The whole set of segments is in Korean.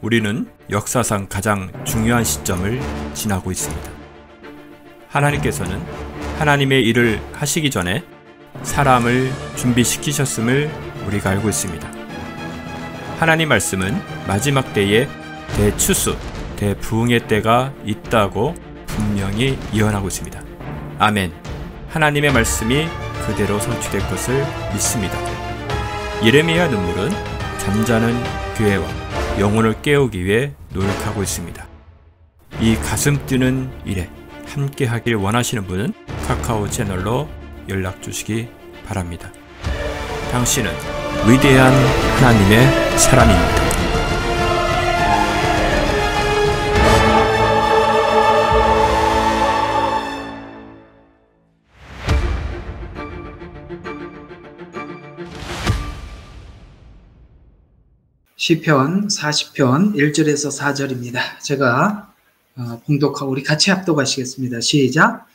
우리는 역사상 가장 중요한 시점을 지나고 있습니다. 하나님께서는 하나님의 일을 하시기 전에 사람을 준비시키셨음을 우리가 알고 있습니다. 하나님 말씀은 마지막 때에 대추수, 대부흥의 때가 있다고 분명히 예언하고 있습니다. 아멘. 하나님의 말씀이 그대로 성취될 것을 믿습니다. 예레미야 눈물은 잠자는 교회와 영혼을 깨우기 위해 노력하고 있습니다. 이 가슴 뛰는 일에 함께 하길 원하시는 분은 카카오 채널로 연락 주시기 바랍니다. 당신은 위대한 하나님의 사람입니다. 시편 40편 1절에서 4절입니다. 제가 봉독하고 우리 같이 합독하시겠습니다. 시작.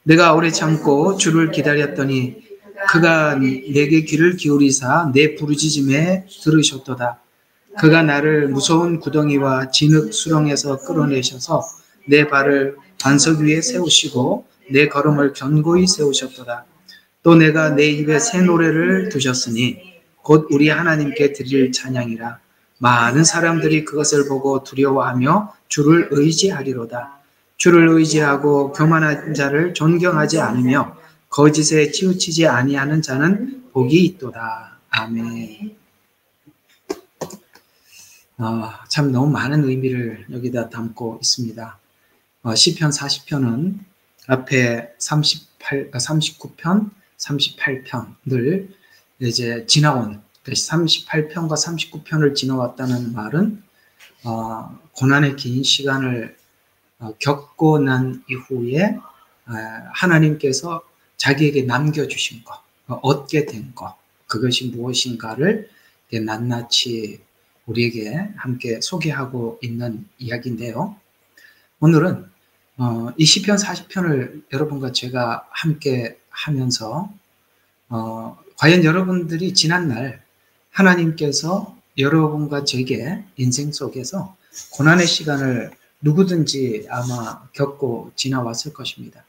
내가 오래 참고 주를 기다렸더니 그가 내게 귀를 기울이사 내 부르짖음에 들으셨도다. 그가 나를 무서운 구덩이와 진흙 수렁에서 끌어내셔서 내 발을 반석 위에 세우시고 내 걸음을 견고히 세우셨도다. 또 내가 내 입에 새 노래를 두셨으니 곧 우리 하나님께 드릴 찬양이라. 많은 사람들이 그것을 보고 두려워하며 주를 의지하리로다. 주를 의지하고 교만한 자를 존경하지 않으며 거짓에 치우치지 아니하는 자는 복이 있도다. 아멘. 참 너무 많은 의미를 여기다 담고 있습니다. 시편 40편은 앞에 39편, 38편을 이제 지나온 38편과 39편을 지나왔다는 말은 고난의 긴 시간을 겪고 난 이후에 하나님께서 자기에게 남겨주신 것, 얻게 된 것, 그것이 무엇인가를 낱낱이 우리에게 함께 소개하고 있는 이야기인데요. 오늘은 이 시편 40편을 여러분과 제가 함께 하면서 과연 여러분들이 지난날 하나님께서 여러분과 제게 인생 속에서 고난의 시간을 누구든지 아마 겪고 지나왔을 것입니다.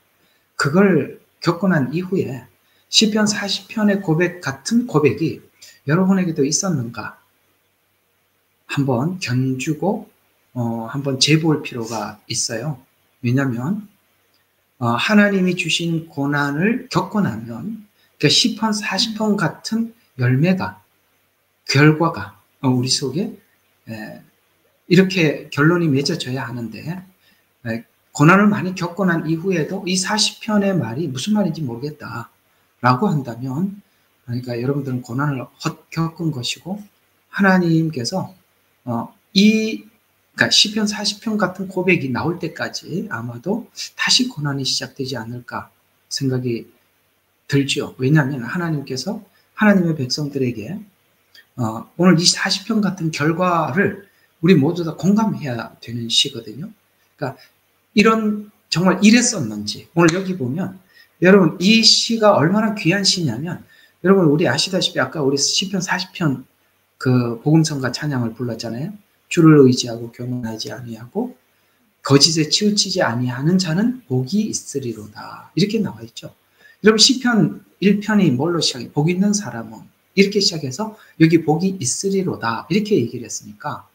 그걸 겪고 난 이후에 시편 40편의 고백 같은 고백이 여러분에게도 있었는가? 한번 견주고 한번 재볼 필요가 있어요. 왜냐하면 하나님이 주신 고난을 겪고 나면 그러니까 시편 40편 같은 열매가 결과가 우리 속에 이렇게 결론이 맺어져야 하는데 고난을 많이 겪고 난 이후에도 이 40편의 말이 무슨 말인지 모르겠다라고 한다면 그러니까 여러분들은 고난을 겪은 것이고 하나님께서 그러니까 시편 40편 같은 고백이 나올 때까지 아마도 다시 고난이 시작되지 않을까 생각이 들죠. 왜냐하면 하나님께서 하나님의 백성들에게 오늘 이 40편 같은 결과를 우리 모두 다 공감해야 되는 시거든요. 그러니까 정말 이랬었는지 오늘 여기 보면 여러분 이 시가 얼마나 귀한 시냐면 여러분 우리 아시다시피 아까 우리 시편 40편 그 복음성가 찬양을 불렀잖아요. 주를 의지하고 교만하지 아니하고 거짓에 치우치지 아니하는 자는 복이 있으리로다. 이렇게 나와 있죠. 여러분 시편 1편이 뭘로 시작해? 복 있는 사람은 이렇게 시작해서 여기 복이 있으리로다 이렇게 얘기를 했으니까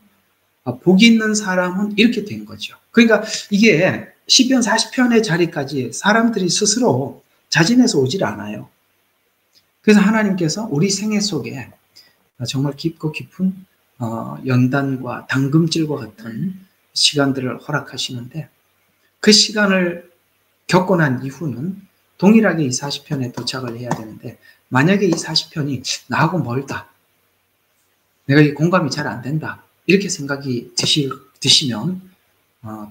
복 있는 사람은 이렇게 된 거죠. 그러니까 이게 시편 40편의 자리까지 사람들이 스스로 자진해서 오질 않아요. 그래서 하나님께서 우리 생애 속에 정말 깊고 깊은 연단과 당금질과 같은 시간들을 허락하시는데 그 시간을 겪고 난 이후는 동일하게 이 40편에 도착을 해야 되는데 만약에 이 40편이 나하고 멀다. 내가 이 공감이 잘 안 된다. 이렇게 생각이 드시면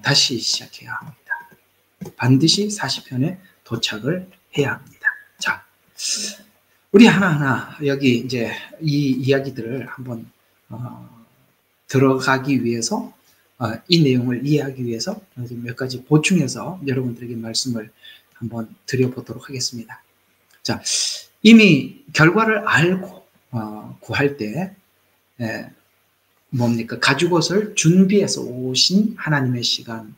다시 시작해야 합니다. 반드시 40편에 도착을 해야 합니다. 자, 우리 하나하나 여기 이제 이 이야기들을 한번 들어가기 위해서 이 내용을 이해하기 위해서 몇 가지 보충해서 여러분들에게 말씀을 한번 드려보도록 하겠습니다. 자, 이미 결과를 알고 구할 때 뭡니까? 가죽옷을 준비해서 오신 하나님의 시간.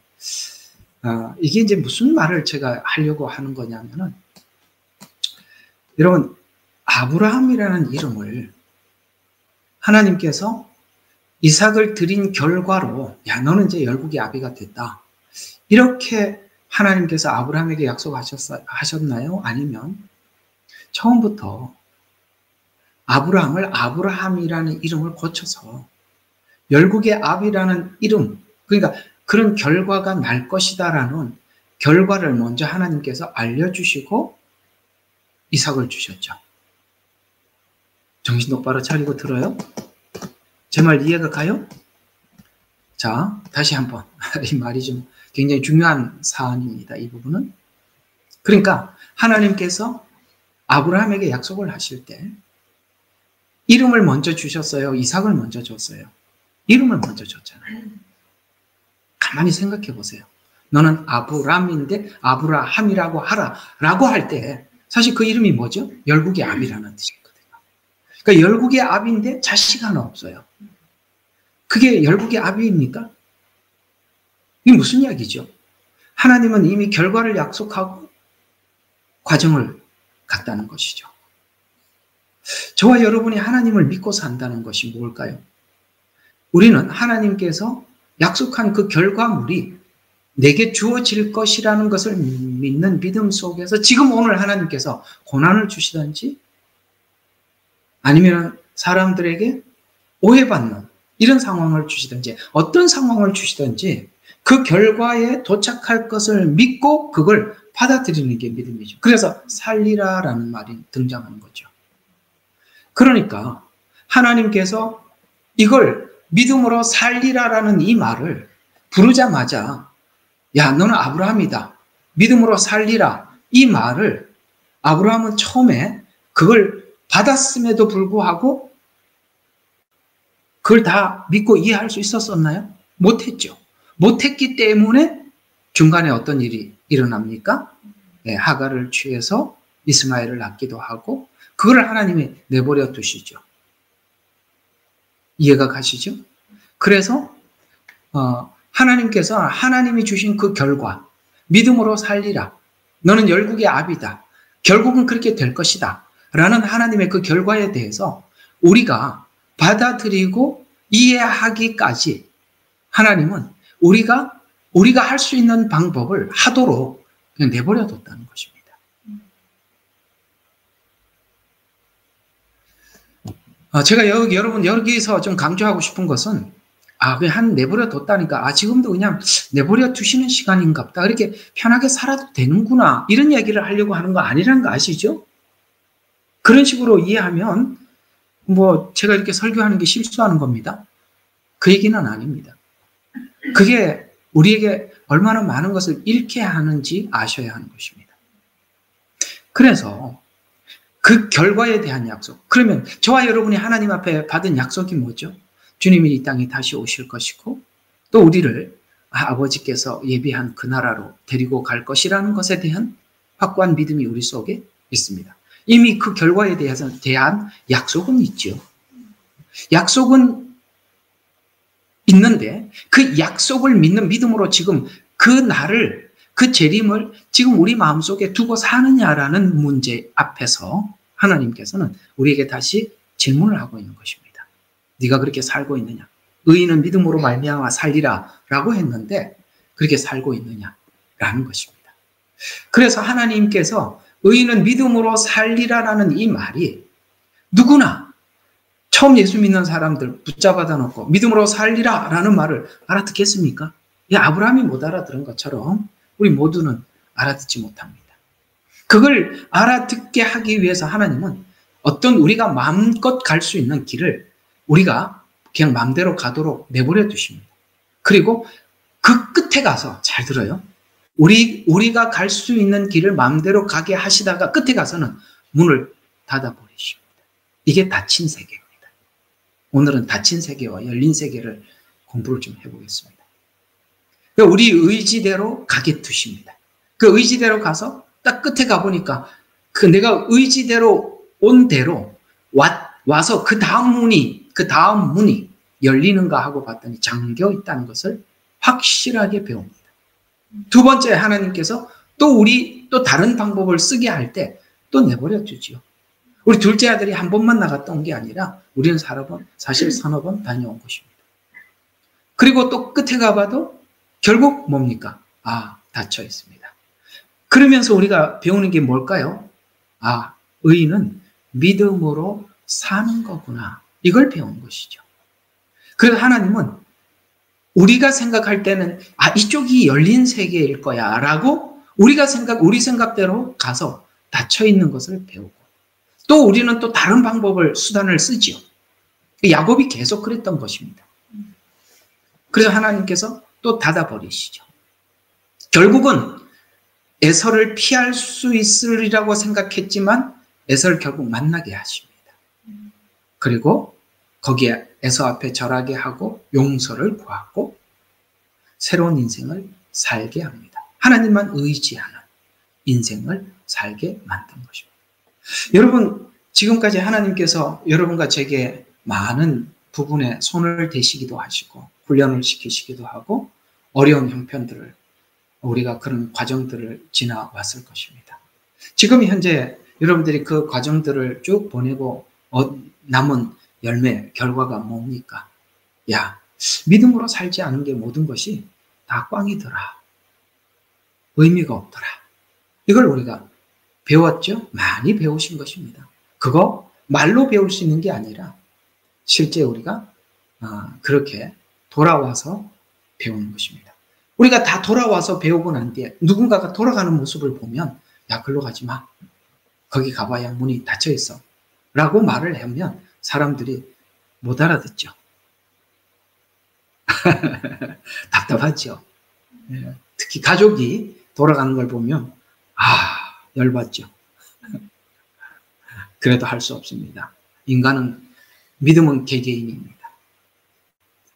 이게 이제 무슨 말을 제가 하려고 하는 거냐면은, 여러분, 아브라함이라는 이름을 하나님께서 이삭을 드린 결과로, 야, 너는 이제 열국의 아비가 됐다. 이렇게 하나님께서 아브라함에게 약속하셨나요? 아니면 처음부터 아브라함을 아브라함이라는 이름을 고쳐서 열국의 아비라는 이름, 그러니까 그런 결과가 날 것이다라는 결과를 먼저 하나님께서 알려주시고 이삭을 주셨죠. 정신 똑바로 차리고 들어요? 제 말 이해가 가요? 자, 다시 한번. 이 말이 좀 굉장히 중요한 사안입니다. 이 부분은. 그러니까 하나님께서 아브라함에게 약속을 하실 때 이름을 먼저 주셨어요? 이삭을 먼저 줬어요? 이름을 먼저 줬잖아요. 가만히 생각해 보세요. 너는 아브람인데 아브라함이라고 하라 라고 할 때 사실 그 이름이 뭐죠? 열국의 아비라는 뜻이거든요. 그러니까 열국의 아비인데 자식 하나 없어요. 그게 열국의 아비입니까? 이게 무슨 이야기죠? 하나님은 이미 결과를 약속하고 과정을 갔다는 것이죠. 저와 여러분이 하나님을 믿고 산다는 것이 뭘까요? 우리는 하나님께서 약속한 그 결과물이 내게 주어질 것이라는 것을 믿는 믿음 속에서 지금 오늘 하나님께서 고난을 주시든지 아니면 사람들에게 오해받는 이런 상황을 주시든지 어떤 상황을 주시든지 그 결과에 도착할 것을 믿고 그걸 받아들이는 게 믿음이죠. 그래서 살리라라는 말이 등장하는 거죠. 그러니까 하나님께서 이걸 믿음으로 살리라라는 이 말을 부르자마자 야, 너는 아브라함이다. 믿음으로 살리라. 이 말을 아브라함은 처음에 그걸 받았음에도 불구하고 그걸 다 믿고 이해할 수 있었었나요? 못했죠. 못했기 때문에 중간에 어떤 일이 일어납니까? 네, 하갈을 취해서 이스마엘을 낳기도 하고 그걸 하나님이 내버려 두시죠. 이해가 가시죠? 그래서 하나님께서 하나님이 주신 그 결과 믿음으로 살리라. 너는 열국의 아비다. 결국은 그렇게 될 것이다. 라는 하나님의 그 결과에 대해서 우리가 받아들이고 이해하기까지 하나님은 우리가 할 수 있는 방법을 하도록 그냥 내버려 뒀다는 것입니다. 제가 여러분 여기서 좀 강조하고 싶은 것은 그냥 내버려 뒀다니까 지금도 그냥 내버려 두시는 시간인가 보다. 그렇게 편하게 살아도 되는구나. 이런 얘기를 하려고 하는 거 아니라는 거 아시죠? 그런 식으로 이해하면 제가 이렇게 설교하는 게 실수하는 겁니다. 그 얘기는 아닙니다. 그게 우리에게 얼마나 많은 것을 잃게 하는지 아셔야 하는 것입니다. 그래서 그 결과에 대한 약속. 그러면 저와 여러분이 하나님 앞에 받은 약속이 뭐죠? 주님이 이 땅에 다시 오실 것이고 또 우리를 아버지께서 예비한 그 나라로 데리고 갈 것이라는 것에 대한 확고한 믿음이 우리 속에 있습니다. 이미 그 결과에 대한 약속은 있죠. 약속은 있는데 그 약속을 믿는 믿음으로 지금 그 날을 그 재림을 지금 우리 마음속에 두고 사느냐라는 문제 앞에서 하나님께서는 우리에게 다시 질문을 하고 있는 것입니다. 네가 그렇게 살고 있느냐? 의인은 믿음으로 말미암아 살리라 라고 했는데 그렇게 살고 있느냐라는 것입니다. 그래서 하나님께서 의인은 믿음으로 살리라라는 이 말이 누구나 처음 예수 믿는 사람들 붙잡아다 놓고 믿음으로 살리라라는 말을 알아듣겠습니까? 아브라함이 못 알아들은 것처럼 우리 모두는 알아듣지 못합니다. 그걸 알아듣게 하기 위해서 하나님은 어떤 우리가 마음껏 갈 수 있는 길을 우리가 그냥 마음대로 가도록 내버려 두십니다. 그리고 그 끝에 가서 잘 들어요. 우리가 갈 수 있는 길을 마음대로 가게 하시다가 끝에 가서는 문을 닫아버리십니다. 이게 닫힌 세계입니다. 오늘은 닫힌 세계와 열린 세계를 공부를 좀 해보겠습니다. 우리 의지대로 가게 두십니다. 그 의지대로 가서 딱 끝에 가보니까 그 내가 의지대로 온 대로 와서 그 다음 문이 열리는가 하고 봤더니 잠겨 있다는 것을 확실하게 배웁니다. 두 번째, 하나님께서 또 다른 방법을 쓰게 할 때 또 내버려 두지요. 우리 둘째 아들이 한 번만 나갔다 온 게 아니라 우리는 사실 서너 번 다녀온 것입니다. 그리고 또 끝에 가봐도 결국 뭡니까? 닫혀 있습니다. 그러면서 우리가 배우는 게 뭘까요? 의인은 믿음으로 사는 거구나. 이걸 배우는 것이죠. 그래서 하나님은 우리가 생각할 때는 이쪽이 열린 세계일 거야 라고 우리 생각대로 가서 닫혀 있는 것을 배우고, 또 우리는 또 다른 수단을 쓰지요. 야곱이 계속 그랬던 것입니다. 그래서 하나님께서 또 닫아버리시죠. 결국은 에서를 피할 수 있으리라고 생각했지만 에서를 결국 만나게 하십니다. 그리고 거기에 에서 앞에 절하게 하고 용서를 구하고 새로운 인생을 살게 합니다. 하나님만 의지하는 인생을 살게 만든 것입니다. 여러분, 지금까지 하나님께서 여러분과 제게 많은 부분에 손을 대시기도 하시고 훈련을 시키시기도 하고 어려운 형편들을, 우리가 그런 과정들을 지나왔을 것입니다. 지금 현재 여러분들이 그 과정들을 쭉 보내고 남은 결과가 뭡니까? 믿음으로 살지 않은 게 모든 것이 다 꽝이더라. 의미가 없더라. 이걸 우리가 배웠죠? 많이 배우신 것입니다. 그거 말로 배울 수 있는 게 아니라 실제 우리가 그렇게 돌아와서 배우는 것입니다. 우리가 다 돌아와서 배우고 난 뒤에 누군가가 돌아가는 모습을 보면 글로 가지 마. 거기 가봐야 문이 닫혀 있어. 라고 말을 하면 사람들이 못 알아듣죠. 답답하죠. 특히 가족이 돌아가는 걸 보면 열받죠. 그래도 할 수 없습니다. 믿음은 개개인입니다.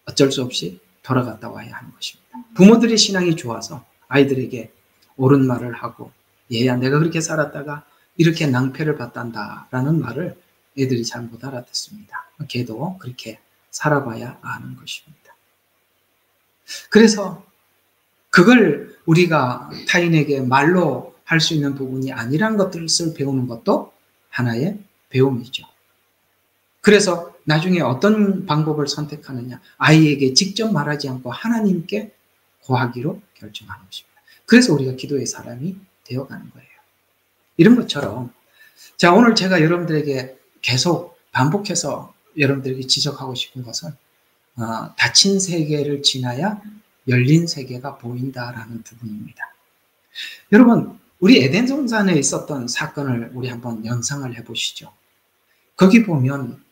어쩔 수 없이 돌아갔다 와야 하는 것입니다. 부모들의 신앙이 좋아서 아이들에게 옳은 말을 하고, 얘야 내가 그렇게 살았다가 이렇게 낭패를 봤단다 라는 말을 애들이 잘 못 알아듣습니다. 걔도 그렇게 살아봐야 아는 것입니다. 그래서 그걸 우리가 타인에게 말로 할 수 있는 부분이 아니란 것들을 배우는 것도 하나의 배움이죠. 그래서 나중에 어떤 방법을 선택하느냐, 아이에게 직접 말하지 않고 하나님께 고하기로 결정하는 것입니다. 그래서 우리가 기도의 사람이 되어가는 거예요. 이런 것처럼 오늘 제가 여러분들에게 계속 반복해서 여러분들에게 지적하고 싶은 것은 닫힌 세계를 지나야 열린 세계가 보인다라는 부분입니다. 여러분, 우리 에덴 동산에 있었던 사건을 우리 한번 연상을 해보시죠. 거기 보면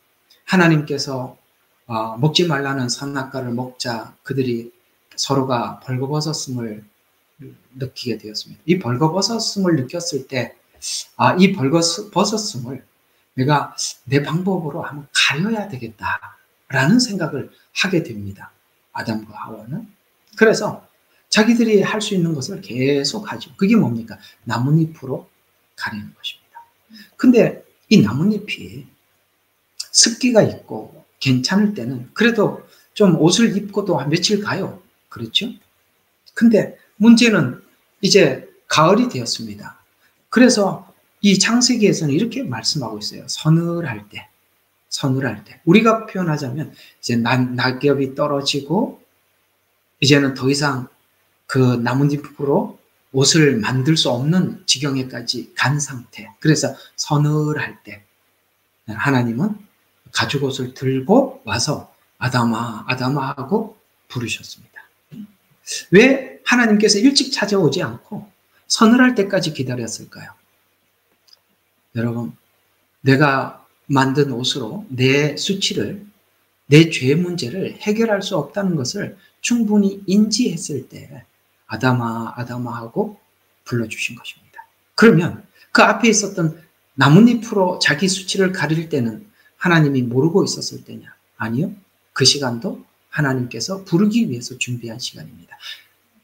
하나님께서 먹지 말라는 선악과를 먹자 그들이 서로가 벌거벗었음을 느끼게 되었습니다. 이 벌거벗었음을 느꼈을 때 이 벌거벗었음을 내가 내 방법으로 한번 가려야 되겠다라는 생각을 하게 됩니다. 아담과 하와는. 그래서 자기들이 할 수 있는 것을 계속 하죠. 그게 뭡니까? 나뭇잎으로 가리는 것입니다. 근데 이 나뭇잎이 습기가 있고 괜찮을 때는 그래도 좀 옷을 입고도 한 며칠 가요. 그렇죠? 근데 문제는 이제 가을이 되었습니다. 그래서 이 창세기에서는 이렇게 말씀하고 있어요. 서늘할 때. 우리가 표현하자면 이제 낙엽이 떨어지고 이제는 더 이상 그 나뭇잎으로 옷을 만들 수 없는 지경에까지 간 상태. 그래서 서늘할 때 하나님은 가죽옷을 들고 와서 아담아 하고 부르셨습니다. 왜 하나님께서 일찍 찾아오지 않고 서늘할 때까지 기다렸을까요? 여러분, 내가 만든 옷으로 내 수치를, 내 죄 문제를 해결할 수 없다는 것을 충분히 인지했을 때 아담아 하고 불러주신 것입니다. 그러면 그 앞에 있었던 나뭇잎으로 자기 수치를 가릴 때는 하나님이 모르고 있었을 때냐? 아니요. 그 시간도 하나님께서 부르기 위해서 준비한 시간입니다.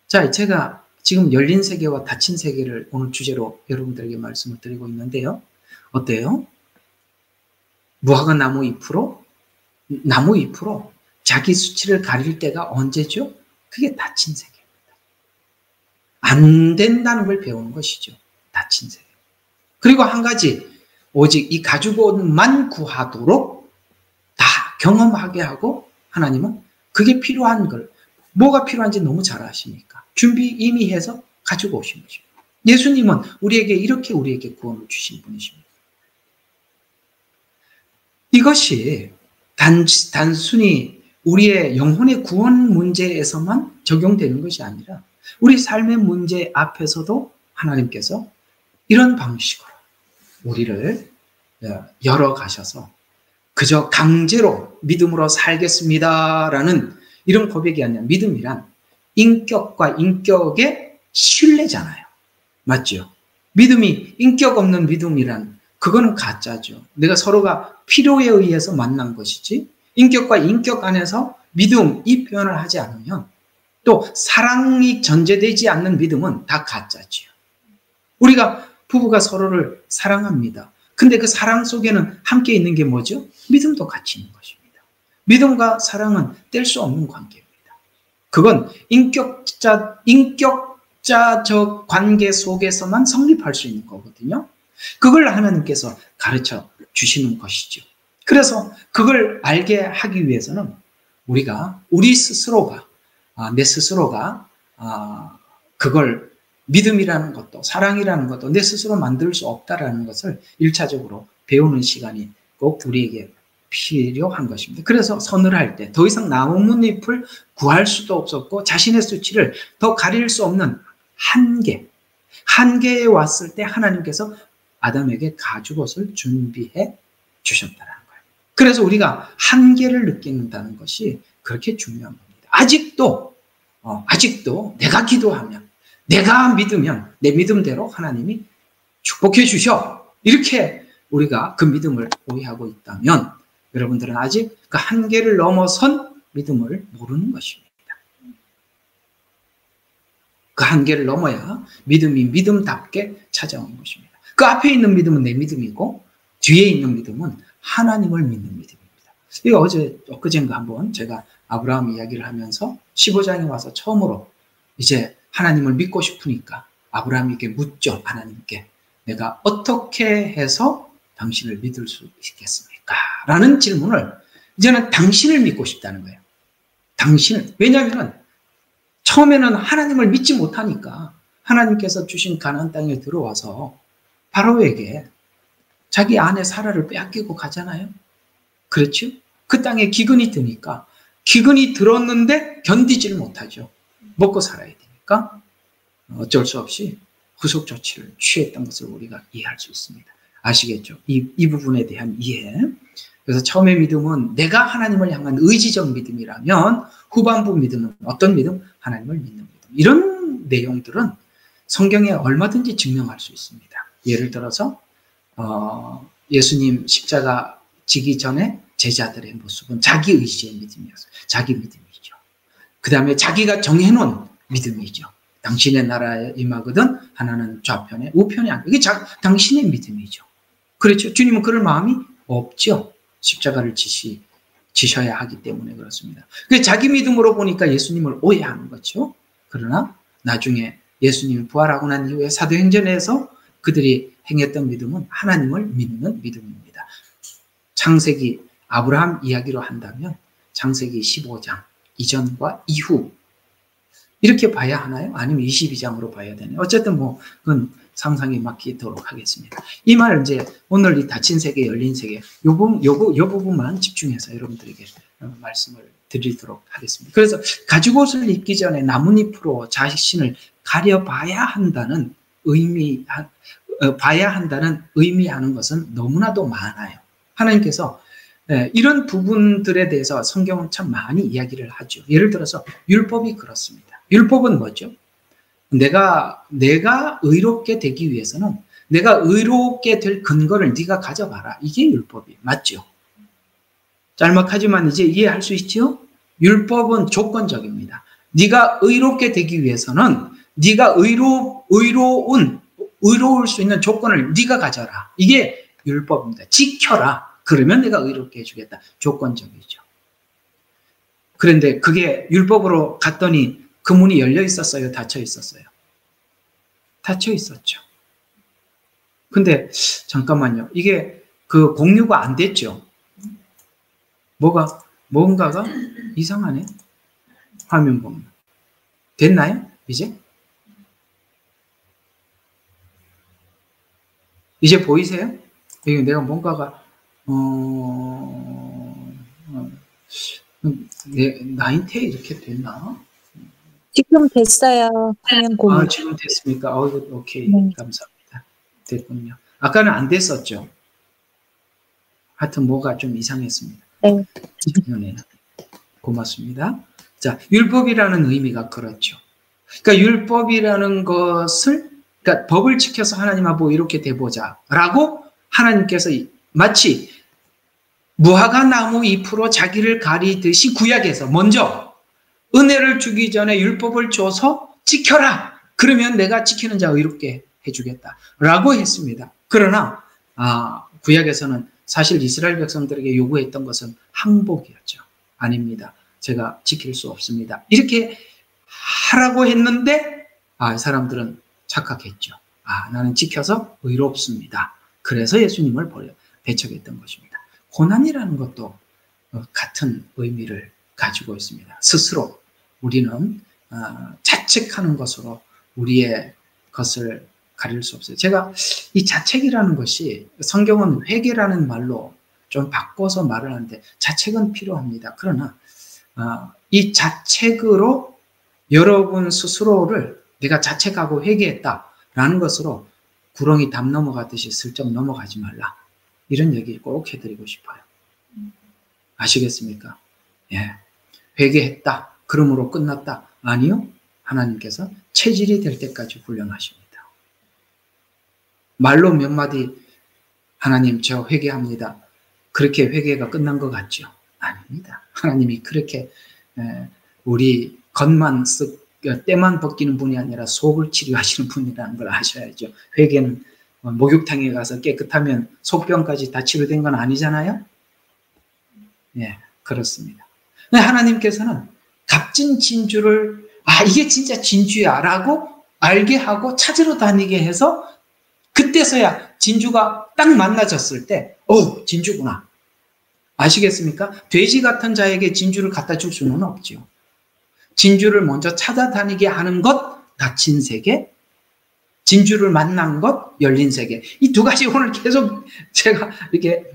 제가 지금 열린 세계와 닫힌 세계를 오늘 주제로 여러분들에게 말씀을 드리고 있는데요. 어때요? 무화과 나무 잎으로 자기 수치를 가릴 때가 언제죠? 그게 다친 세계입니다. 안 된다는 걸 배우는 것이죠. 다친 세계. 그리고 한 가지, 오직 이 가죽옷만 구하도록 다 경험하게 하고 하나님은 그게 필요한 걸, 뭐가 필요한지 너무 잘 아십니까? 준비 이미 해서 가지고 오신 것입니다. 예수님은 우리에게 이렇게 우리에게 구원을 주신 분이십니다. 이것이 단순히 우리의 영혼의 구원 문제에서만 적용되는 것이 아니라 우리 삶의 문제 앞에서도 하나님께서 이런 방식으로 우리를 열어가셔서 그저 강제로 믿음으로 살겠습니다라는 이런 고백이 아니라 믿음이란 인격과 인격의 신뢰잖아요. 맞죠? 믿음이 인격 없는 믿음이란 그거는 가짜죠. 내가 서로가 필요에 의해서 만난 것이지 인격과 인격 안에서 믿음 이 표현을 하지 않으면 또 사랑이 전제되지 않는 믿음은 다 가짜죠. 우리가 부부가 서로를 사랑합니다. 근데 그 사랑 속에는 함께 있는 게 뭐죠? 믿음도 같이 있는 것입니다. 믿음과 사랑은 뗄 수 없는 관계입니다. 그건 인격자적 관계 속에서만 성립할 수 있는 거거든요. 그걸 하나님께서 가르쳐 주시는 것이죠. 그래서 그걸 알게 하기 위해서는 우리 스스로가 내 스스로가 그걸 믿음이라는 것도 사랑이라는 것도 내 스스로 만들 수 없다라는 것을 1차적으로 배우는 시간이 꼭 우리에게 필요한 것입니다. 그래서 서늘할 때 더 이상 나뭇잎을 구할 수도 없었고 자신의 수치를 더 가릴 수 없는 한계에 왔을 때 하나님께서 아담에게 가죽옷을 준비해 주셨다는 거예요. 그래서 우리가 한계를 느낀다는 것이 그렇게 중요한 겁니다. 아직도 내가 기도하면 내가 믿으면 내 믿음대로 하나님이 축복해 주셔. 이렇게 우리가 그 믿음을 오해하고 있다면 여러분들은 아직 그 한계를 넘어선 믿음을 모르는 것입니다. 그 한계를 넘어야 믿음이 믿음답게 찾아오는 것입니다. 그 앞에 있는 믿음은 내 믿음이고 뒤에 있는 믿음은 하나님을 믿는 믿음입니다. 이거 엊그젠가 한번 제가 아브라함 이야기를 하면서 15장에 와서 처음으로 이제 하나님을 믿고 싶으니까 아브라함에게 묻죠. 하나님께 내가 어떻게 해서 당신을 믿을 수 있겠습니까? 라는 질문을 이제는 당신을 믿고 싶다는 거예요. 당신을. 왜냐하면 처음에는 하나님을 믿지 못하니까 하나님께서 주신 가나안 땅에 들어와서 바로에게 자기 아내 사라를 빼앗기고 가잖아요. 그렇죠? 그 땅에 기근이 드니까 기근이 들었는데 견디질 못하죠. 먹고 살아야 되니까 어쩔 수 없이 후속 조치를 취했던 것을 우리가 이해할 수 있습니다. 아시겠죠? 이 부분에 대한 이해. 그래서 처음의 믿음은 내가 하나님을 향한 의지적 믿음이라면 후반부 믿음은 어떤 믿음? 하나님을 믿는 믿음. 이런 내용들은 성경에 얼마든지 증명할 수 있습니다. 예를 들어서 예수님 십자가 지기 전에 제자들의 모습은 자기 의지의 믿음이었어요. 자기 믿음이죠. 그 다음에 자기가 정해놓은 믿음이죠. 당신의 나라에 임하거든 하나는 좌편에 우편에 앉고 이게 당신의 믿음이죠. 그렇죠. 주님은 그럴 마음이 없죠. 십자가를 지셔야 하기 때문에 그렇습니다. 자기 믿음으로 보니까 예수님을 오해하는 거죠. 그러나 나중에 예수님이 부활하고 난 이후에 사도행전에서 그들이 행했던 믿음은 하나님을 믿는 믿음입니다. 창세기 아브라함 이야기로 한다면 창세기 15장 이전과 이후 이렇게 봐야 하나요? 아니면 22장으로 봐야 되나요? 어쨌든 그건 상상에 맡기도록 하겠습니다. 이 말을 이제 오늘 이 닫힌 세계, 열린 세계 요 부분만 집중해서 여러분들에게 말씀을 드리도록 하겠습니다. 그래서 가죽옷을 입기 전에 나뭇잎으로 자신을 가려봐야 한다는 의미하는 것은 너무나도 많아요. 하나님께서 이런 부분들에 대해서 성경은 참 많이 이야기를 하죠. 예를 들어서 율법이 그렇습니다. 율법은 뭐죠? 내가 의롭게 되기 위해서는 내가 의롭게 될 근거를 네가 가져가라. 이게 율법이에요. 맞죠? 짤막하지만 이제 이해할 수 있죠? 율법은 조건적입니다. 네가 의롭게 되기 위해서는 네가 의로울 수 있는 조건을 네가 가져라. 이게 율법입니다. 지켜라. 그러면 내가 의롭게 해주겠다. 조건적이죠. 그런데 그게 율법으로 갔더니 그 문이 열려 있었어요? 닫혀 있었어요? 닫혀 있었죠. 근데 잠깐만요. 이게 그 공유가 안 됐죠. 뭔가가 이상하네. 화면 보면. 됐나요? 이제 보이세요? 이게 내가 뭔가가 나인테 이렇게 됐나? 지금 됐어요. 화면 공유. 지금 됐습니까? 오케이. 네. 감사합니다. 됐군요. 아까는 안 됐었죠. 하여튼 뭐가 좀 이상했습니다. 네. 고맙습니다. 자, 율법이라는 의미가 그렇죠. 그러니까 율법이라는 것을, 그러니까 법을 지켜서 하나님하고 이렇게 돼보자라고 하나님께서 마치 무화과 나무 잎으로 자기를 가리듯이 구약에서 먼저 은혜를 주기 전에 율법을 줘서 지켜라. 그러면 내가 지키는 자 의롭게 해주겠다라고 했습니다. 그러나 구약에서는 사실 이스라엘 백성들에게 요구했던 것은 항복이었죠. 아닙니다. 제가 지킬 수 없습니다. 이렇게 하라고 했는데 사람들은 착각했죠. 나는 지켜서 의롭습니다. 그래서 예수님을 배척했던 것입니다. 고난이라는 것도 같은 의미를 가지고 있습니다. 스스로 우리는 자책하는 것으로 우리의 것을 가릴 수 없어요. 제가 이 자책이라는 것이 성경은 회개라는 말로 좀 바꿔서 말을 하는데 자책은 필요합니다. 그러나 이 자책으로 여러분 스스로를 내가 자책하고 회개했다라는 것으로 구렁이 담 넘어가듯이 슬쩍 넘어가지 말라. 이런 얘기 꼭 해드리고 싶어요. 아시겠습니까? 예. 회개했다. 그러므로 끝났다. 아니요. 하나님께서 체질이 될 때까지 훈련하십니다. 말로 몇 마디 하나님 저 회개합니다. 그렇게 회개가 끝난 것 같죠? 아닙니다. 하나님이 그렇게 우리 겉만 때만 벗기는 분이 아니라 속을 치료하시는 분이라는 걸 아셔야죠. 회개는 목욕탕에 가서 깨끗하면 속병까지 다 치료된 건 아니잖아요? 예, 그렇습니다. 하나님께서는 값진 진주를 이게 진짜 진주야 라고 알게 하고 찾으러 다니게 해서 그때서야 진주가 딱 만나졌을 때 진주구나. 아시겠습니까? 돼지 같은 자에게 진주를 갖다 줄 수는 없죠. 진주를 먼저 찾아다니게 하는 것, 닫힌 세계, 진주를 만난 것, 열린 세계. 이 두 가지 오늘 계속 제가 이렇게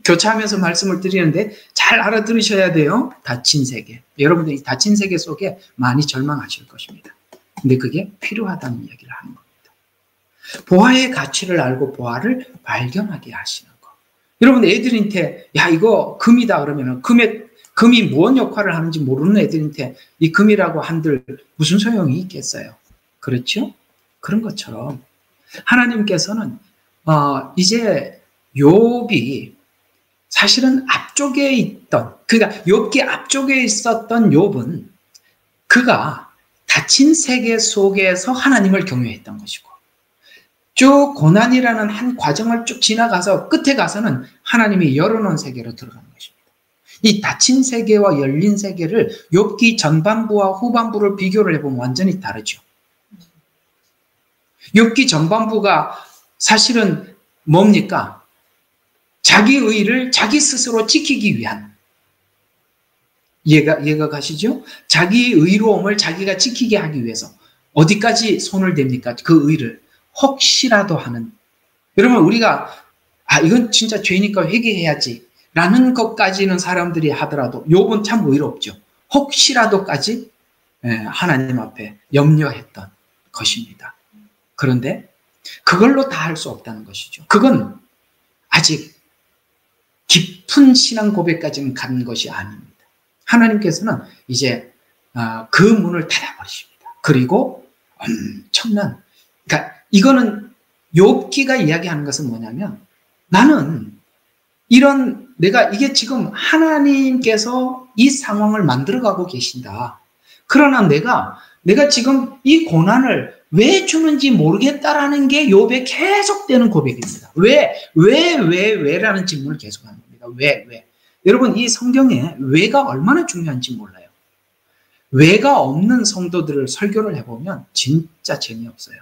교차하면서 말씀을 드리는데 잘 알아들으셔야 돼요. 닫힌 세계. 여러분들 이 닫힌 세계 속에 많이 절망하실 것입니다. 근데 그게 필요하다는 이야기를 하는 겁니다. 보화의 가치를 알고 보화를 발견하게 하시는 거. 여러분 애들한테 이거 금이다 그러면 금이 무슨 역할을 하는지 모르는 애들한테 이 금이라고 한들 무슨 소용이 있겠어요? 그렇죠? 그런 것처럼 하나님께서는 이제 욥이 사실은 앞쪽에 있던, 그러니까 욥기 앞쪽에 있었던 욥은 그가 닫힌 세계 속에서 하나님을 경외했던 것이고 쭉 고난이라는 한 과정을 쭉 지나가서 끝에 가서는 하나님이 열어놓은 세계로 들어가는 것입니다. 이 닫힌 세계와 열린 세계를 욥기 전반부와 후반부를 비교를 해보면 완전히 다르죠. 욥기 전반부가 사실은 뭡니까? 자기 의를 자기 스스로 지키기 위한, 이해가 가시죠? 자기 의로움을 자기가 지키게 하기 위해서 어디까지 손을 댑니까? 그 의를 혹시라도 하는. 여러분 우리가 이건 진짜 죄니까 회개해야지 라는 것까지는 사람들이 하더라도 욥은 참 의롭죠. 혹시라도까지 하나님 앞에 염려했던 것입니다. 그런데 그걸로 다 할 수 없다는 것이죠. 그건 아직 깊은 신앙 고백까지는 간 것이 아닙니다. 하나님께서는 이제 그 문을 닫아버리십니다. 그리고 엄청난, 그러니까 이거는 욥기가 이야기하는 것은 뭐냐면 나는 내가 이게 지금 하나님께서 이 상황을 만들어가고 계신다. 그러나 내가 지금 이 고난을 왜 주는지 모르겠다라는 게 욥의 계속되는 고백입니다. 왜라는 질문을 계속하는 겁니다. 왜? 여러분, 이 성경에 왜가 얼마나 중요한지 몰라요. 왜가 없는 성도들을 설교를 해보면 진짜 재미없어요.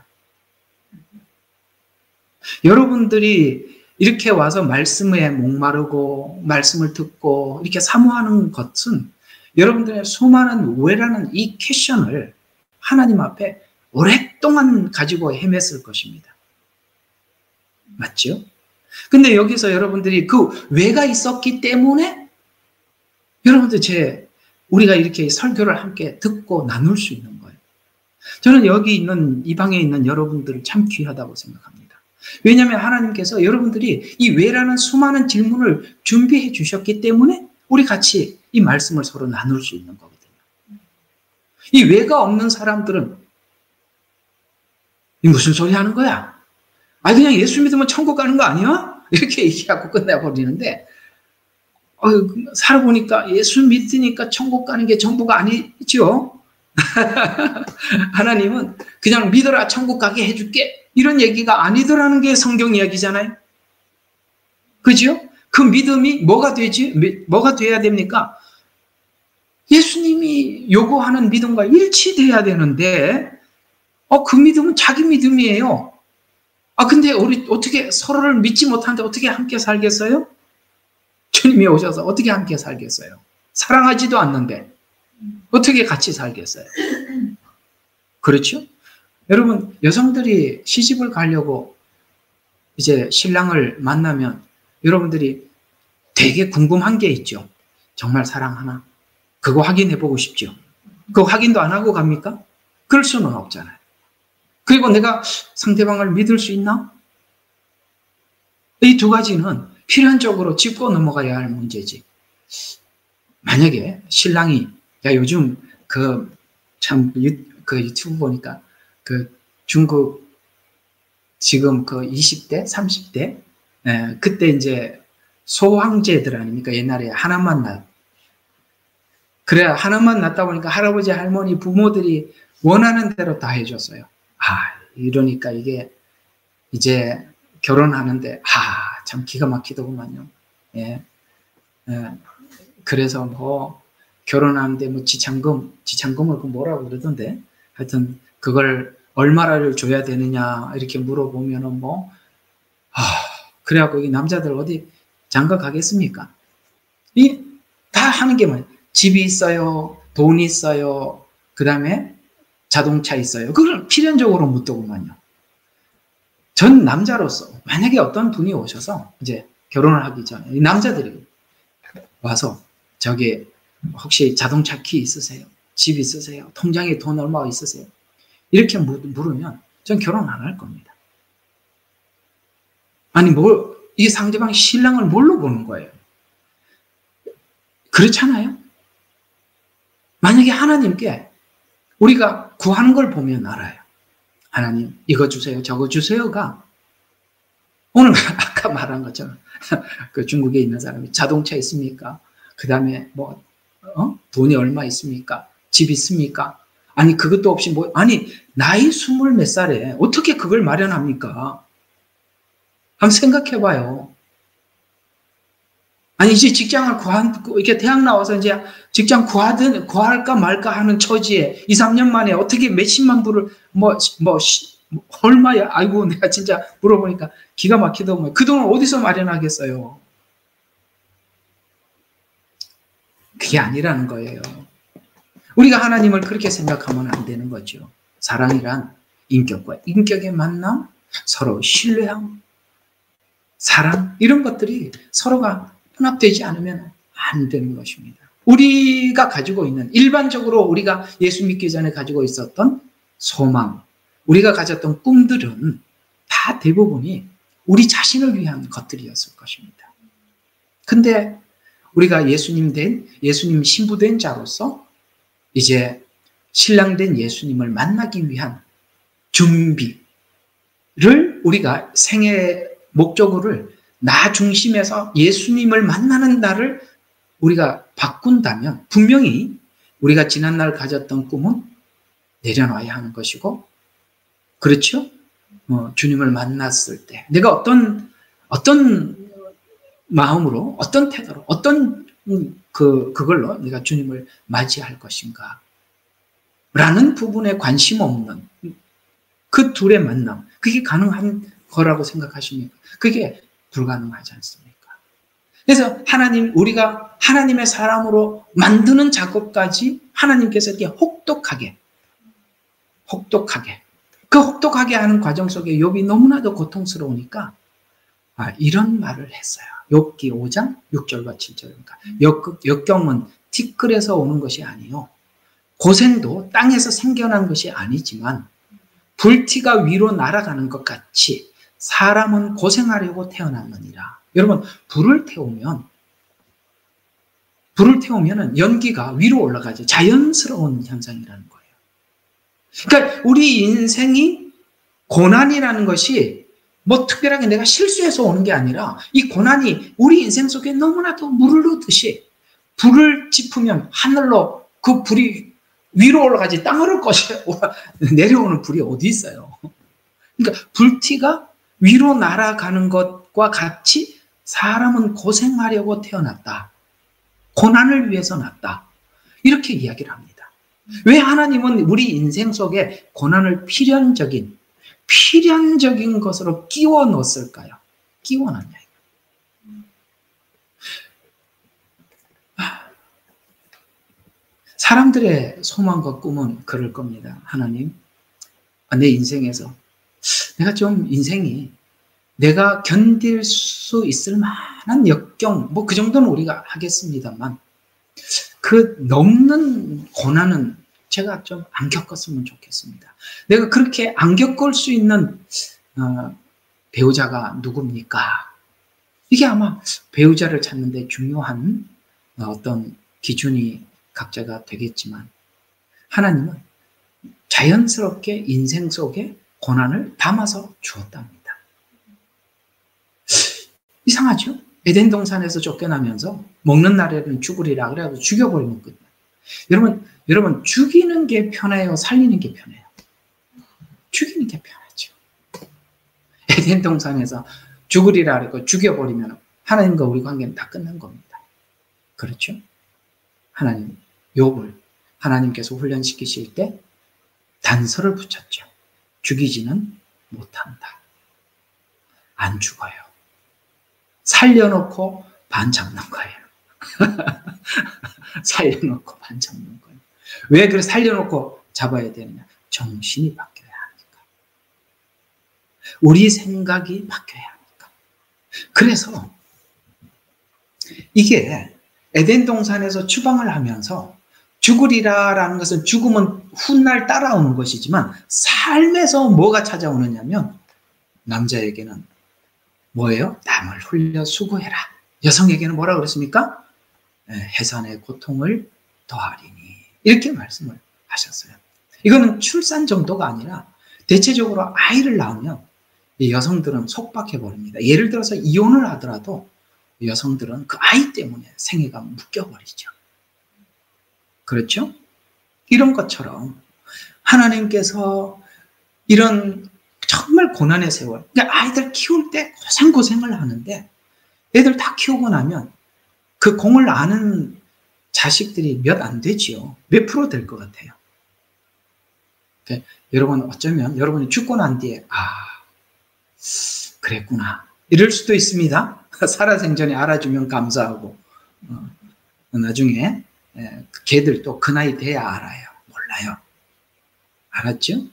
여러분들이 이렇게 와서 말씀에 목마르고 말씀을 듣고 이렇게 사모하는 것은 여러분들의 수많은 왜라는 이 퀘션을 하나님 앞에 오랫동안 가지고 헤맸을 것입니다. 맞죠? 근데 여기서 여러분들이 그 왜가 있었기 때문에 여러분들 우리가 이렇게 설교를 함께 듣고 나눌 수 있는 거예요. 저는 여기 있는, 이 방에 있는 여러분들을 참 귀하다고 생각합니다. 왜냐하면 하나님께서 여러분들이 이 왜라는 수많은 질문을 준비해 주셨기 때문에 우리 같이 이 말씀을 서로 나눌 수 있는 거거든요. 이 왜가 없는 사람들은 이 무슨 소리 하는 거야? 아니, 그냥 예수 믿으면 천국 가는 거 아니야? 이렇게 얘기하고 끝내버리는데, 살아보니까 예수 믿으니까 천국 가는 게 전부가 아니죠. 하나님은 그냥 믿어라 천국 가게 해줄게 이런 얘기가 아니더라는 게 성경 이야기잖아요. 그죠? 그 믿음이 뭐가 돼야 됩니까? 예수님이 요구하는 믿음과 일치돼야 되는데 그 믿음은 자기 믿음이에요. 근데 우리 어떻게 서로를 믿지 못하는데 어떻게 함께 살겠어요? 주님이 오셔서 어떻게 함께 살겠어요? 사랑하지도 않는데 어떻게 같이 살겠어요? 그렇죠? 여러분, 여성들이 시집을 가려고 이제 신랑을 만나면 여러분들이 되게 궁금한 게 있죠. 정말 사랑하나? 그거 확인해보고 싶죠. 그거 확인도 안 하고 갑니까? 그럴 수는 없잖아요. 그리고 내가 상대방을 믿을 수 있나? 이 두 가지는 필연적으로 짚고 넘어가야 할 문제지. 만약에 신랑이, 요즘 유튜브 보니까 중국 지금 20대, 30대, 그때 이제 소황제들 아닙니까? 옛날에 하나만 그래야 하나만 낳다 보니까 할아버지, 할머니, 부모들이 원하는 대로 다 해줬어요. 이러니까 이게 이제 결혼하는데, 참 기가 막히더구만요. 그래서 결혼하는데 지참금을 뭐라고 그러던데, 하여튼 그걸 얼마를 줘야 되느냐 이렇게 물어보면은 그래갖고 이 남자들 어디 장가 가겠습니까? 다 하는 게 뭐예요? 집이 있어요, 돈이 있어요, 그 다음에 자동차 있어요. 그걸 필연적으로 묻더구만요. 전 남자로서 만약에 어떤 분이 오셔서 이제 결혼을 하기 전에 이 남자들이 와서 혹시 자동차 키 있으세요? 집 있으세요? 통장에 돈 얼마 있으세요? 이렇게 물으면 전 결혼 안 할 겁니다. 이 상대방 신랑을 뭘로 보는 거예요? 그렇잖아요? 만약에 하나님께 우리가 구하는 걸 보면 알아요. 하나님, 이거 주세요, 저거 주세요가 오늘 아까 말한 것처럼 그 중국에 있는 사람이 자동차 있습니까? 그 다음에 돈이 얼마 있습니까? 집 있습니까? 그것도 없이 나이 20몇 살에 어떻게 그걸 마련합니까? 한번 생각해 봐요. 이제 직장을 이렇게 대학 나와서 이제 직장 구할까 말까 하는 처지에 2, 3년 만에 어떻게 몇십만 불을 얼마야? 아이고, 내가 진짜 물어보니까 기가 막히더구만. 그 돈을 어디서 마련하겠어요? 그게 아니라는 거예요. 우리가 하나님을 그렇게 생각하면 안 되는 거죠. 사랑이란 인격과 인격의 만남, 서로 신뢰함, 사랑, 이런 것들이 서로가 혼합되지 않으면 안 되는 것입니다. 우리가 가지고 있는, 일반적으로 우리가 예수 믿기 전에 가지고 있었던 소망, 우리가 가졌던 꿈들은 다 대부분이 우리 자신을 위한 것들이었을 것입니다. 근데 우리가 예수님 신부된 자로서 이제 신랑된 예수님을 만나기 위한 준비를 우리가 생애 목적으로를 나 중심에서 예수님을 만나는 날을 우리가 바꾼다면 분명히 우리가 지난날 가졌던 꿈은 내려놔야 하는 것이고, 그렇죠? 주님을 만났을 때 내가 어떤 마음으로, 어떤 태도로, 어떤 그걸로 내가 주님을 맞이할 것인가? 라는 부분에 관심 없는 그 둘의 만남, 그게 가능한 거라고 생각하십니까? 그게 불가능하지 않습니까? 그래서 우리가 하나님의 사람으로 만드는 작업까지 하나님께서 이렇게 혹독하게 그 혹독하게 하는 과정 속에 욥이 너무나도 고통스러우니까 이런 말을 했어요. 욥기 5장 6절과 7절입니다. 역경은 티끌에서 오는 것이 아니요, 고생도 땅에서 생겨난 것이 아니지만 불티가 위로 날아가는 것 같이 사람은 고생하려고 태어났느니라. 여러분, 불을 태우면은 연기가 위로 올라가죠. 자연스러운 현상이라는 거예요. 그러니까 우리 인생이 고난이라는 것이 뭐 특별하게 내가 실수해서 오는 게 아니라, 이 고난이 우리 인생 속에 너무나도 물을 넣듯이 불을 짚으면 하늘로 그 불이 위로 올라가지 땅으로 내려오는 불이 어디 있어요. 그러니까 불티가 위로 날아가는 것과 같이 사람은 고생하려고 태어났다. 고난을 위해서 났다. 이렇게 이야기를 합니다. 왜 하나님은 우리 인생 속에 고난을 필연적인 것으로 끼워 넣었을까요? 끼워 넣냐. 사람들의 소망과 꿈은 그럴 겁니다. 하나님, 내 인생에서 인생이 내가 견딜 수 있을 만한 역경, 뭐 그 정도는 우리가 하겠습니다만, 그 넘는 고난은 제가 좀 안 겪었으면 좋겠습니다. 내가 그렇게 안 겪을 수 있는 배우자가 누굽니까? 이게 아마 배우자를 찾는 데 중요한 어떤 기준이 각자가 되겠지만, 하나님은 자연스럽게 인생 속에 고난을 담아서 주었답니다. 이상하죠? 에덴 동산에서 쫓겨나면서 먹는 날에는 죽으리라 그래가지고 죽여버리는 끝. 여러분 죽이는 게 편해요? 살리는 게 편해요? 죽이는 게 편하죠. 에덴 동산에서 죽으리라 그러고 죽여버리면 하나님과 우리 관계는 다 끝난 겁니다. 그렇죠? 욥을 하나님께서 훈련시키실 때 단서를 붙였죠. 죽이지는 못한다. 안 죽어요. 살려놓고 반 잡는 거예요. 살려놓고 반 잡는 거예요. 왜 그래 살려놓고 잡아야 되느냐? 정신이 바뀌어야 하니까. 우리 생각이 바뀌어야 하니까. 그래서 이게 에덴 동산에서 추방을 하면서 죽으리라라는 것은 죽음은 훗날 따라오는 것이지만, 삶에서 뭐가 찾아오느냐면 남자에게는 뭐예요? 남을 흘려 수고해라. 여성에게는 뭐라고 그랬습니까? 해산의 고통을 더하리니. 이렇게 말씀을 하셨어요. 이거는 출산 정도가 아니라 대체적으로 아이를 낳으면 이 여성들은 속박해버립니다. 예를 들어서 이혼을 하더라도 여성들은 그 아이 때문에 생애가 묶여버리죠. 그렇죠? 이런 것처럼 하나님께서 이런 정말 고난의 세월, 그러니까 아이들 키울 때 고생을 하는데, 애들 다 키우고 나면 그 공을 아는 자식들이 몇 안 되지요. 몇 프로 될 것 같아요. 그러니까 여러분, 어쩌면 여러분이 죽고 난 뒤에 그랬구나 이럴 수도 있습니다. 살아생전에 알아주면 감사하고, 나중에 걔들도 그 나이 돼야 알아요. 몰라요. 알았죠?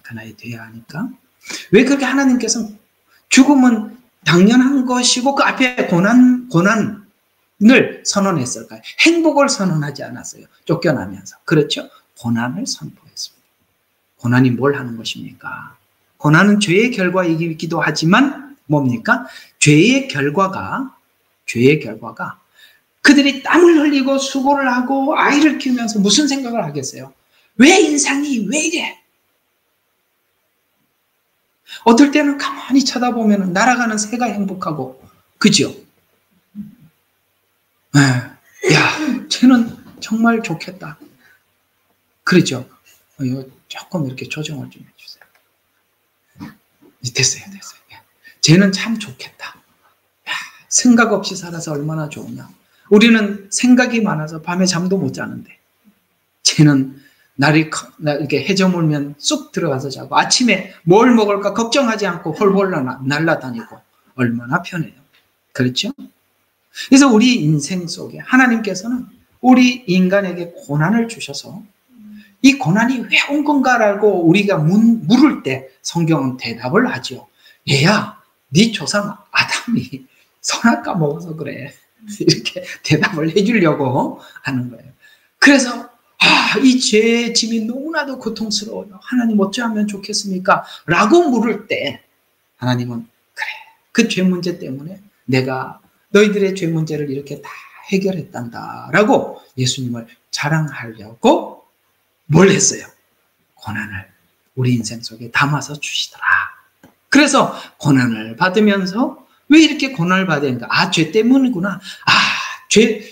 그 나이 돼야 하니까. 왜 그렇게 하나님께서는 죽음은 당연한 것이고 그 앞에 고난을 선언했을까요? 행복을 선언하지 않았어요. 쫓겨나면서. 그렇죠? 고난을 선포했습니다. 고난이 뭘 하는 것입니까? 고난은 죄의 결과이기도 하지만 뭡니까? 죄의 결과가 그들이 땀을 흘리고 수고를 하고 아이를 키우면서 무슨 생각을 하겠어요? 왜 인생이 왜 이래? 어떨 때는 가만히 쳐다보면 날아가는 새가 행복하고, 그죠? 야, 쟤는 정말 좋겠다. 그렇죠? 조금 이렇게 조정을 좀 해주세요. 됐어요. 쟤는 참 좋겠다. 야, 생각 없이 살아서 얼마나 좋으냐. 우리는 생각이 많아서 밤에 잠도 못 자는데, 쟤는 이렇게 해저물면 쑥 들어가서 자고, 아침에 뭘 먹을까 걱정하지 않고 홀홀 날아다니고, 얼마나 편해요. 그렇죠? 그래서 우리 인생 속에 하나님께서는 우리 인간에게 고난을 주셔서, 이 고난이 왜 온 건가라고 우리가 물을 때 성경은 대답을 하죠. 얘야, 네 조상 아담이 선악과 먹어서 그래. 이렇게 대답을 해주려고 하는 거예요. 그래서 이 죄의 짐이 너무나도 고통스러워요. 하나님 어찌하면 좋겠습니까? 라고 물을 때 하나님은 그래, 그 죄 문제 때문에 내가 너희들의 죄 문제를 이렇게 다 해결했단다 라고 예수님을 자랑하려고 뭘 했어요? 고난을 우리 인생 속에 담아서 주시더라. 그래서 고난을 받으면서 왜 이렇게 고난을 받아야 되는가? 죄 때문이구나.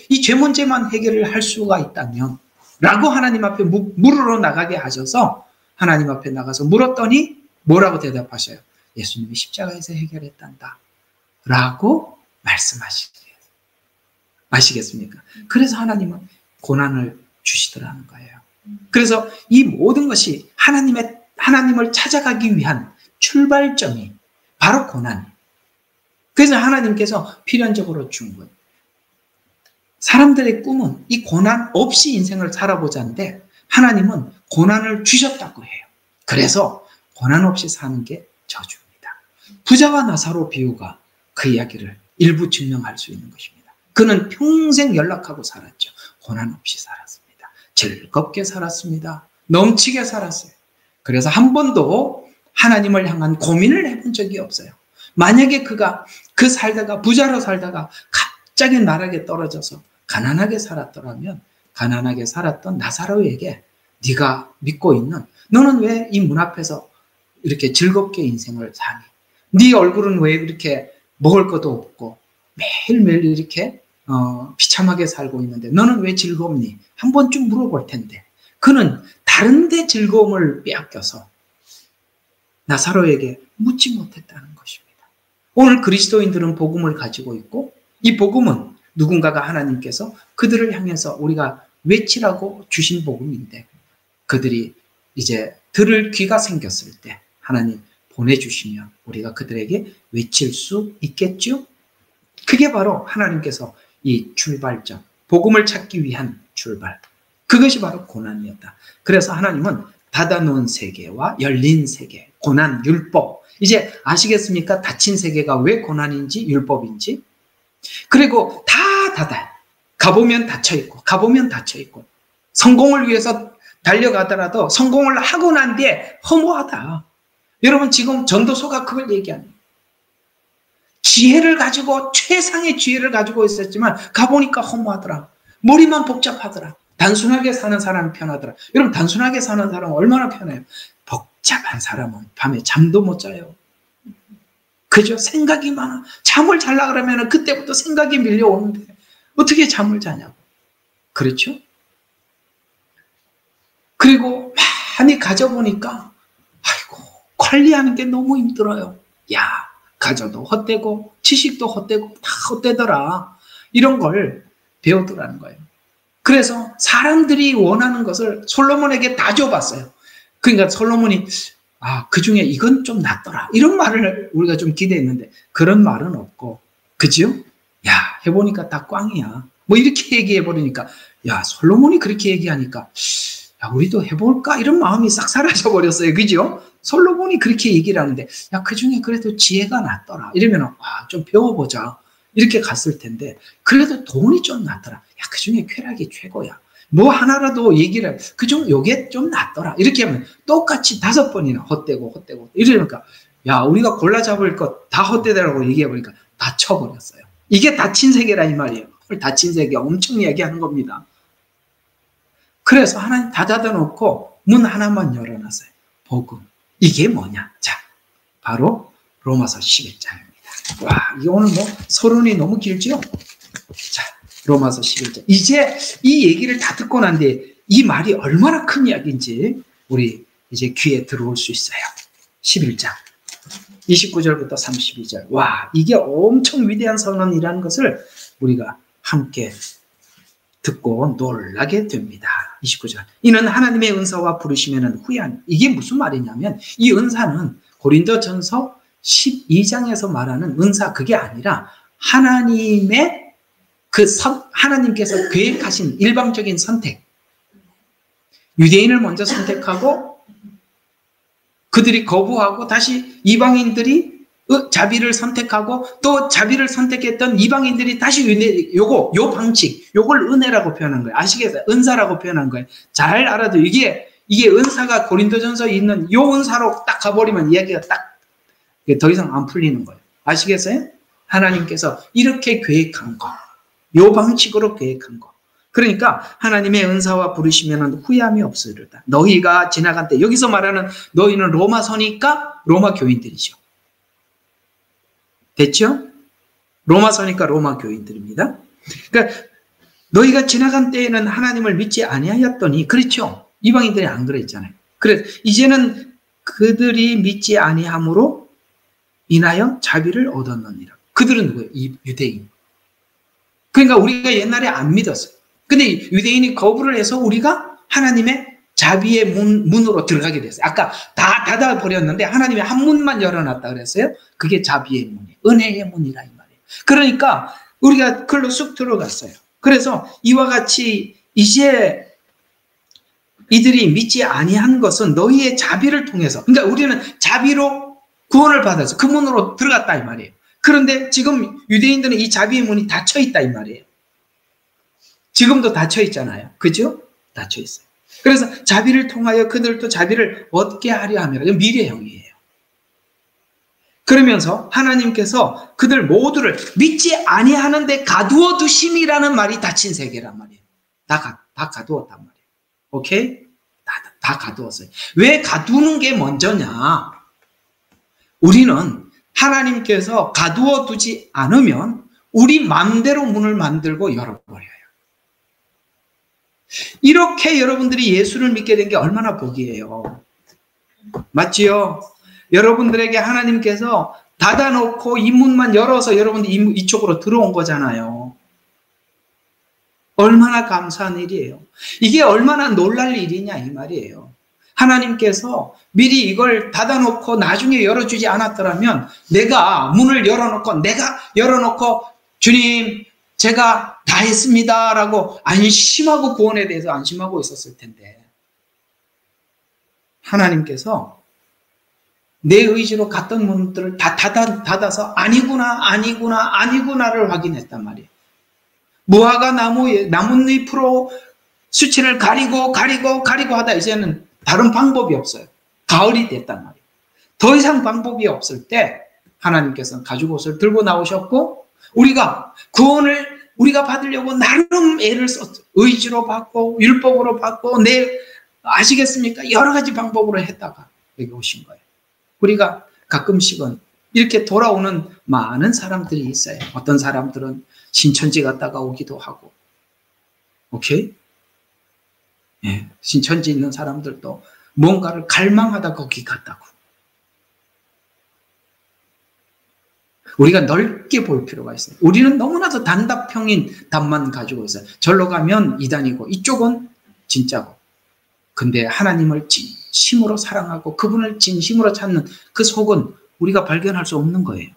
이 죄 문제만 해결을 할 수가 있다면 라고 하나님 앞에 물으러 나가게 하셔서 하나님 앞에 나가서 물었더니 뭐라고 대답하셔요? 예수님이 십자가에서 해결했단다 라고 아시겠습니까? 그래서 하나님은 고난을 주시더라는 거예요. 그래서 이 모든 것이 하나님을 찾아가기 위한 출발점이 바로 고난. 그래서 하나님께서 필연적으로 준 것. 사람들의 꿈은 이 고난 없이 인생을 살아보자는데 하나님은 고난을 주셨다고 해요. 그래서 고난 없이 사는 게 저주입니다. 부자와 나사로 비유가 그 이야기를 일부 증명할 수 있는 것입니다. 그는 평생 연락하고 살았죠. 고난 없이 살았습니다. 즐겁게 살았습니다. 넘치게 살았어요. 그래서 한 번도 하나님을 향한 고민을 해본 적이 없어요. 만약에 그가 살다가 부자로 살다가 갑자기 나락에 떨어져서 가난하게 살았더라면 가난하게 살았던 나사로에게 네가 믿고 있는 너는 왜 이 문 앞에서 이렇게 즐겁게 인생을 사니? 네 얼굴은 왜 이렇게 먹을 것도 없고 매일매일 이렇게 비참하게 살고 있는데 너는 왜 즐겁니? 한 번쯤 물어볼 텐데 그는 다른 데 즐거움을 빼앗겨서 나사로에게 묻지 못했다는 것입니다. 오늘 그리스도인들은 복음을 가지고 있고 이 복음은 누군가가 하나님께서 그들을 향해서 우리가 외치라고 주신 복음인데 그들이 이제 들을 귀가 생겼을 때 하나님 보내주시면 우리가 그들에게 외칠 수 있겠죠? 그게 바로 하나님께서 이 출발점, 복음을 찾기 위한 출발. 그것이 바로 고난이었다. 그래서 하나님은 닫아놓은 세계와 열린 세계, 고난, 율법. 이제 아시겠습니까? 닫힌 세계가 왜 고난인지 율법인지. 그리고 다 닫아요. 가보면 닫혀있고 가보면 닫혀있고 성공을 위해서 달려가더라도 성공을 하고 난 뒤에 허무하다. 여러분 지금 전도서가 그걸 얘기합니다. 지혜를 가지고 최상의 지혜를 가지고 있었지만 가보니까 허무하더라. 머리만 복잡하더라. 단순하게 사는 사람이 편하더라. 여러분 단순하게 사는 사람은 얼마나 편해요? 복잡한 사람은 밤에 잠도 못 자요. 그죠? 생각이 많아. 잠을 자려고 그러면 그때부터 생각이 밀려오는데 어떻게 잠을 자냐고. 그렇죠? 그리고 많이 가져보니까 아이고 관리하는 게 너무 힘들어요. 야 가져도 헛되고 지식도 헛되고 다 헛되더라. 이런 걸 배우더라는 거예요. 그래서 사람들이 원하는 것을 솔로몬에게 다 줘봤어요. 그러니까 솔로몬이 그중에 이건 좀 낫더라. 이런 말을 우리가 좀 기대했는데 그런 말은 없고 그죠? 야 해보니까 다 꽝이야. 뭐 이렇게 얘기해버리니까 야 솔로몬이 그렇게 얘기하니까 야 우리도 해볼까? 이런 마음이 싹 사라져버렸어요. 그죠? 솔로몬이 그렇게 얘기를 하는데 야 그중에 그래도 지혜가 낫더라. 이러면 좀 배워보자. 이렇게 갔을 텐데 그래도 돈이 좀 낫더라. 야 그중에 쾌락이 최고야. 뭐 하나라도 얘기를 그중 요게 좀 낫더라. 이렇게 하면 똑같이 5번이나 헛되고 이러니까 야 우리가 골라 잡을 것 다 헛되더라고 얘기해보니까 다쳐버렸어요. 이게 닫힌 세계라 이 말이에요. 닫힌 세계 엄청 이야기하는 겁니다. 그래서 하나님 다 닫아놓고 문 하나만 열어놨어요. 복음. 이게 뭐냐? 자, 바로 로마서 11장입니다. 와, 이게 오늘 서론이 너무 길죠? 자, 로마서 11장. 이제 이 얘기를 다 듣고 난 뒤에 이 말이 얼마나 큰 이야기인지 우리 이제 귀에 들어올 수 있어요. 11장. 29절부터 32절. 와, 이게 엄청 위대한 선언이라는 것을 우리가 함께 듣고 놀라게 됩니다. 29절. 이는 하나님의 은사와 부르시면 후회한. 이게 무슨 말이냐면 이 은사는 고린도전서 12장에서 말하는 은사 그게 아니라 하나님의 하나님께서 계획하신 일방적인 선택. 유대인을 먼저 선택하고 그들이 거부하고 다시 이방인들이 자비를 선택하고 또 자비를 선택했던 이방인들이 다시 요 방식, 요걸 은혜라고 표현한 거예요. 아시겠어요? 은사라고 표현한 거예요. 잘 알아도 이게 은사가 고린도전서에 있는 요 은사로 딱 가버리면 이야기가 딱 더 이상 안 풀리는 거예요. 아시겠어요? 하나님께서 이렇게 계획한 거, 요 방식으로 계획한 거. 그러니까 하나님의 은사와 부르시면 후회함이 없으리로다. 너희가 지나간 때, 여기서 말하는 너희는 로마서니까 로마 교인들이죠. 됐죠? 로마서니까 로마 교인들입니다. 그러니까 너희가 지나간 때에는 하나님을 믿지 아니하였더니, 그렇죠? 이방인들이 안 그랬잖아요. 그래서 이제는 그들이 믿지 아니함으로 인하여 자비를 얻었느니라. 그들은 누구예요? 유대인. 그러니까 우리가 옛날에 안 믿었어요. 근데 유대인이 거부를 해서 우리가 하나님의 자비의 문으로 들어가게 됐어요. 아까 다 닫아버렸는데 하나님의 한 문만 열어놨다 그랬어요. 그게 자비의 문이에요. 은혜의 문이라 이 말이에요. 그러니까 우리가 그걸로 쑥 들어갔어요. 그래서 이와 같이 이제 이들이 믿지 아니한 것은 너희의 자비를 통해서, 그러니까 우리는 자비로 구원을 받아서 그 문으로 들어갔다 이 말이에요. 그런데 지금 유대인들은 이 자비의 문이 닫혀 있다 이 말이에요. 지금도 닫혀 있잖아요. 그죠? 닫혀 있어요. 그래서 자비를 통하여 그들도 자비를 얻게 하려 함이라. 미래형이에요. 그러면서 하나님께서 그들 모두를 믿지 아니하는데 가두어 두심이라는 말이 닫힌 세계란 말이에요. 다 가두었단 말이에요. 오케이? 다 가두었어요. 왜 가두는 게 먼저냐? 우리는 하나님께서 가두어 두지 않으면 우리 마음대로 문을 만들고 열어버려요. 이렇게 여러분들이 예수를 믿게 된 게 얼마나 복이에요. 맞지요? 여러분들에게 하나님께서 닫아놓고 이 문만 열어서 여러분들이 이쪽으로 들어온 거잖아요. 얼마나 감사한 일이에요. 이게 얼마나 놀랄 일이냐 이 말이에요. 하나님께서 미리 이걸 닫아놓고 나중에 열어주지 않았더라면 내가 문을 열어놓고 주님 제가 다 했습니다 라고 안심하고 구원에 대해서 안심하고 있었을 텐데 하나님께서 내 의지로 갔던 문들을 다 닫아서 아니구나를 확인했단 말이에요. 무화과 나뭇잎으로 수치를 가리고 하다 이제는 다른 방법이 없어요. 가을이 됐단 말이에요. 더 이상 방법이 없을 때 하나님께서는 가죽옷을 들고 나오셨고 우리가 구원을 우리가 받으려고 나름 애를 썼죠. 의지로 받고 율법으로 받고 아시겠습니까? 여러 가지 방법으로 했다가 여기 오신 거예요. 우리가 가끔씩은 이렇게 돌아오는 많은 사람들이 있어요. 어떤 사람들은 신천지 갔다가 오기도 하고 오케이? 예, 신천지 있는 사람들도 뭔가를 갈망하다 거기 갔다고. 우리가 넓게 볼 필요가 있어요. 우리는 너무나도 단답형인 답만 가지고 있어요. 절로 가면 이단이고 이쪽은 진짜고. 근데 하나님을 진심으로 사랑하고 그분을 진심으로 찾는 그 속은 우리가 발견할 수 없는 거예요.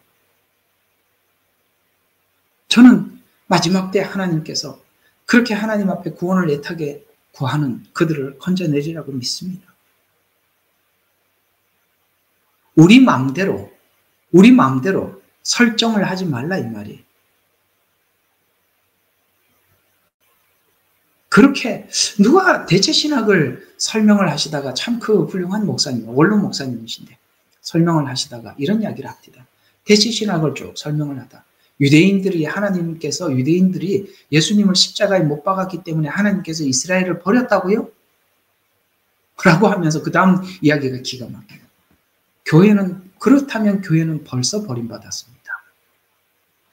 저는 마지막 때 하나님께서 그렇게 하나님 앞에 구원을 애타게 구하는 그들을 건져내리라고 믿습니다. 우리 마음대로 설정을 하지 말라 이 말이에요. 그렇게 누가 대체신학을 설명을 하시다가 참 그 훌륭한 목사님, 원로 목사님이신데 설명을 하시다가 이런 이야기를 합니다. 대체신학을 쭉 설명을 하다 하나님께서 유대인들이 예수님을 십자가에 못 박았기 때문에 하나님께서 이스라엘을 버렸다고요? 라고 하면서 그 다음 이야기가 기가 막혀요. 그렇다면 교회는 벌써 버림받았습니다.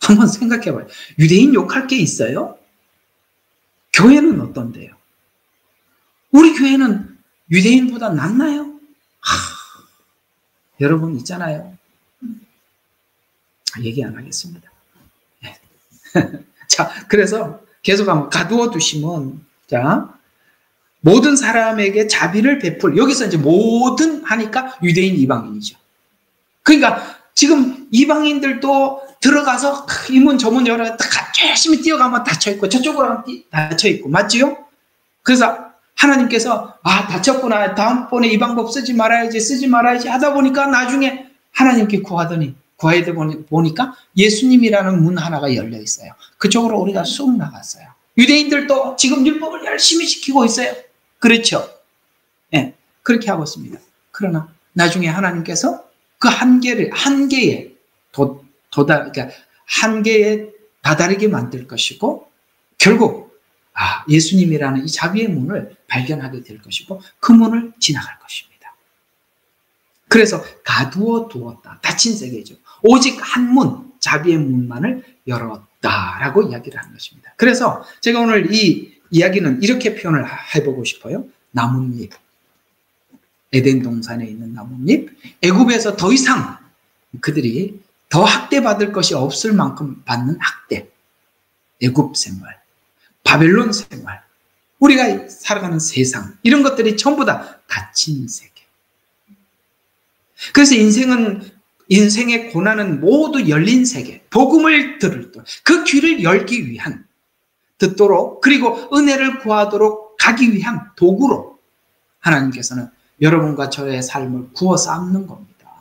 한번 생각해봐요. 유대인 욕할 게 있어요? 교회는 어떤데요? 우리 교회는 유대인보다 낫나요? 여러분 있잖아요. 얘기 안 하겠습니다. 자, 그래서 계속 한번 가두어 두시면, 자, 모든 사람에게 자비를 여기서 이제 모든 하니까 유대인, 이방인이죠. 그러니까 지금 이방인들도 들어가서 이 문 저 문 열어 열심히 뛰어가면 닫혀있고 저쪽으로 가면 닫혀있고, 맞지요? 그래서 하나님께서 닫혔구나, 다음번에 이 방법 쓰지 말아야지 하다 보니까 나중에 하나님께 구하다 보니까 예수님이라는 문 하나가 열려 있어요. 그쪽으로 우리가 쑥 나갔어요. 유대인들도 지금 율법을 열심히 지키고 있어요. 그렇죠? 네, 그렇게 하고 있습니다. 그러나 나중에 하나님께서 그 한계에 다다르게 만들 것이고, 결국 예수님이라는 이 자비의 문을 발견하게 될 것이고, 그 문을 지나갈 것입니다. 그래서 가두어 두었다, 닫힌 세계죠. 오직 한 문, 자비의 문만을 열었다라고 이야기를 하는 것입니다. 그래서 제가 오늘 이 이야기는 이렇게 표현을 해보고 싶어요. 나뭇잎, 에덴 동산에 있는 나뭇잎, 애굽에서 더 이상 그들이 더 학대받을 것이 없을 만큼 받는 학대, 애굽 생활, 바벨론 생활, 우리가 살아가는 세상, 이런 것들이 전부 다 닫힌 세계. 그래서 인생의 고난은 모두 열린 세계, 복음을 들을 때 그 귀를 열기 위한, 듣도록, 그리고 은혜를 구하도록 가기 위한 도구로 하나님께서는 여러분과 저의 삶을 구워 삶는 겁니다.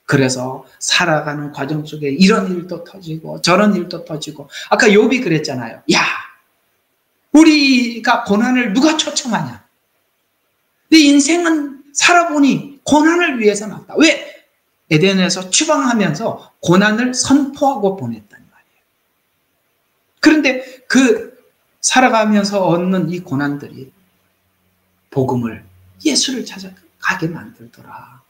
그래서 살아가는 과정 속에 이런 일도 터지고 저런 일도 터지고, 아까 욥이 그랬잖아요. 야, 우리가 고난을 누가 초청하냐? 내 인생은 살아보니 고난을 위해서 났다. 왜? 에덴에서 추방하면서 고난을 선포하고 보냈단 말이에요. 그런데 그 살아가면서 얻는 이 고난들이 복음을, 예수를 찾아가게 만들더라.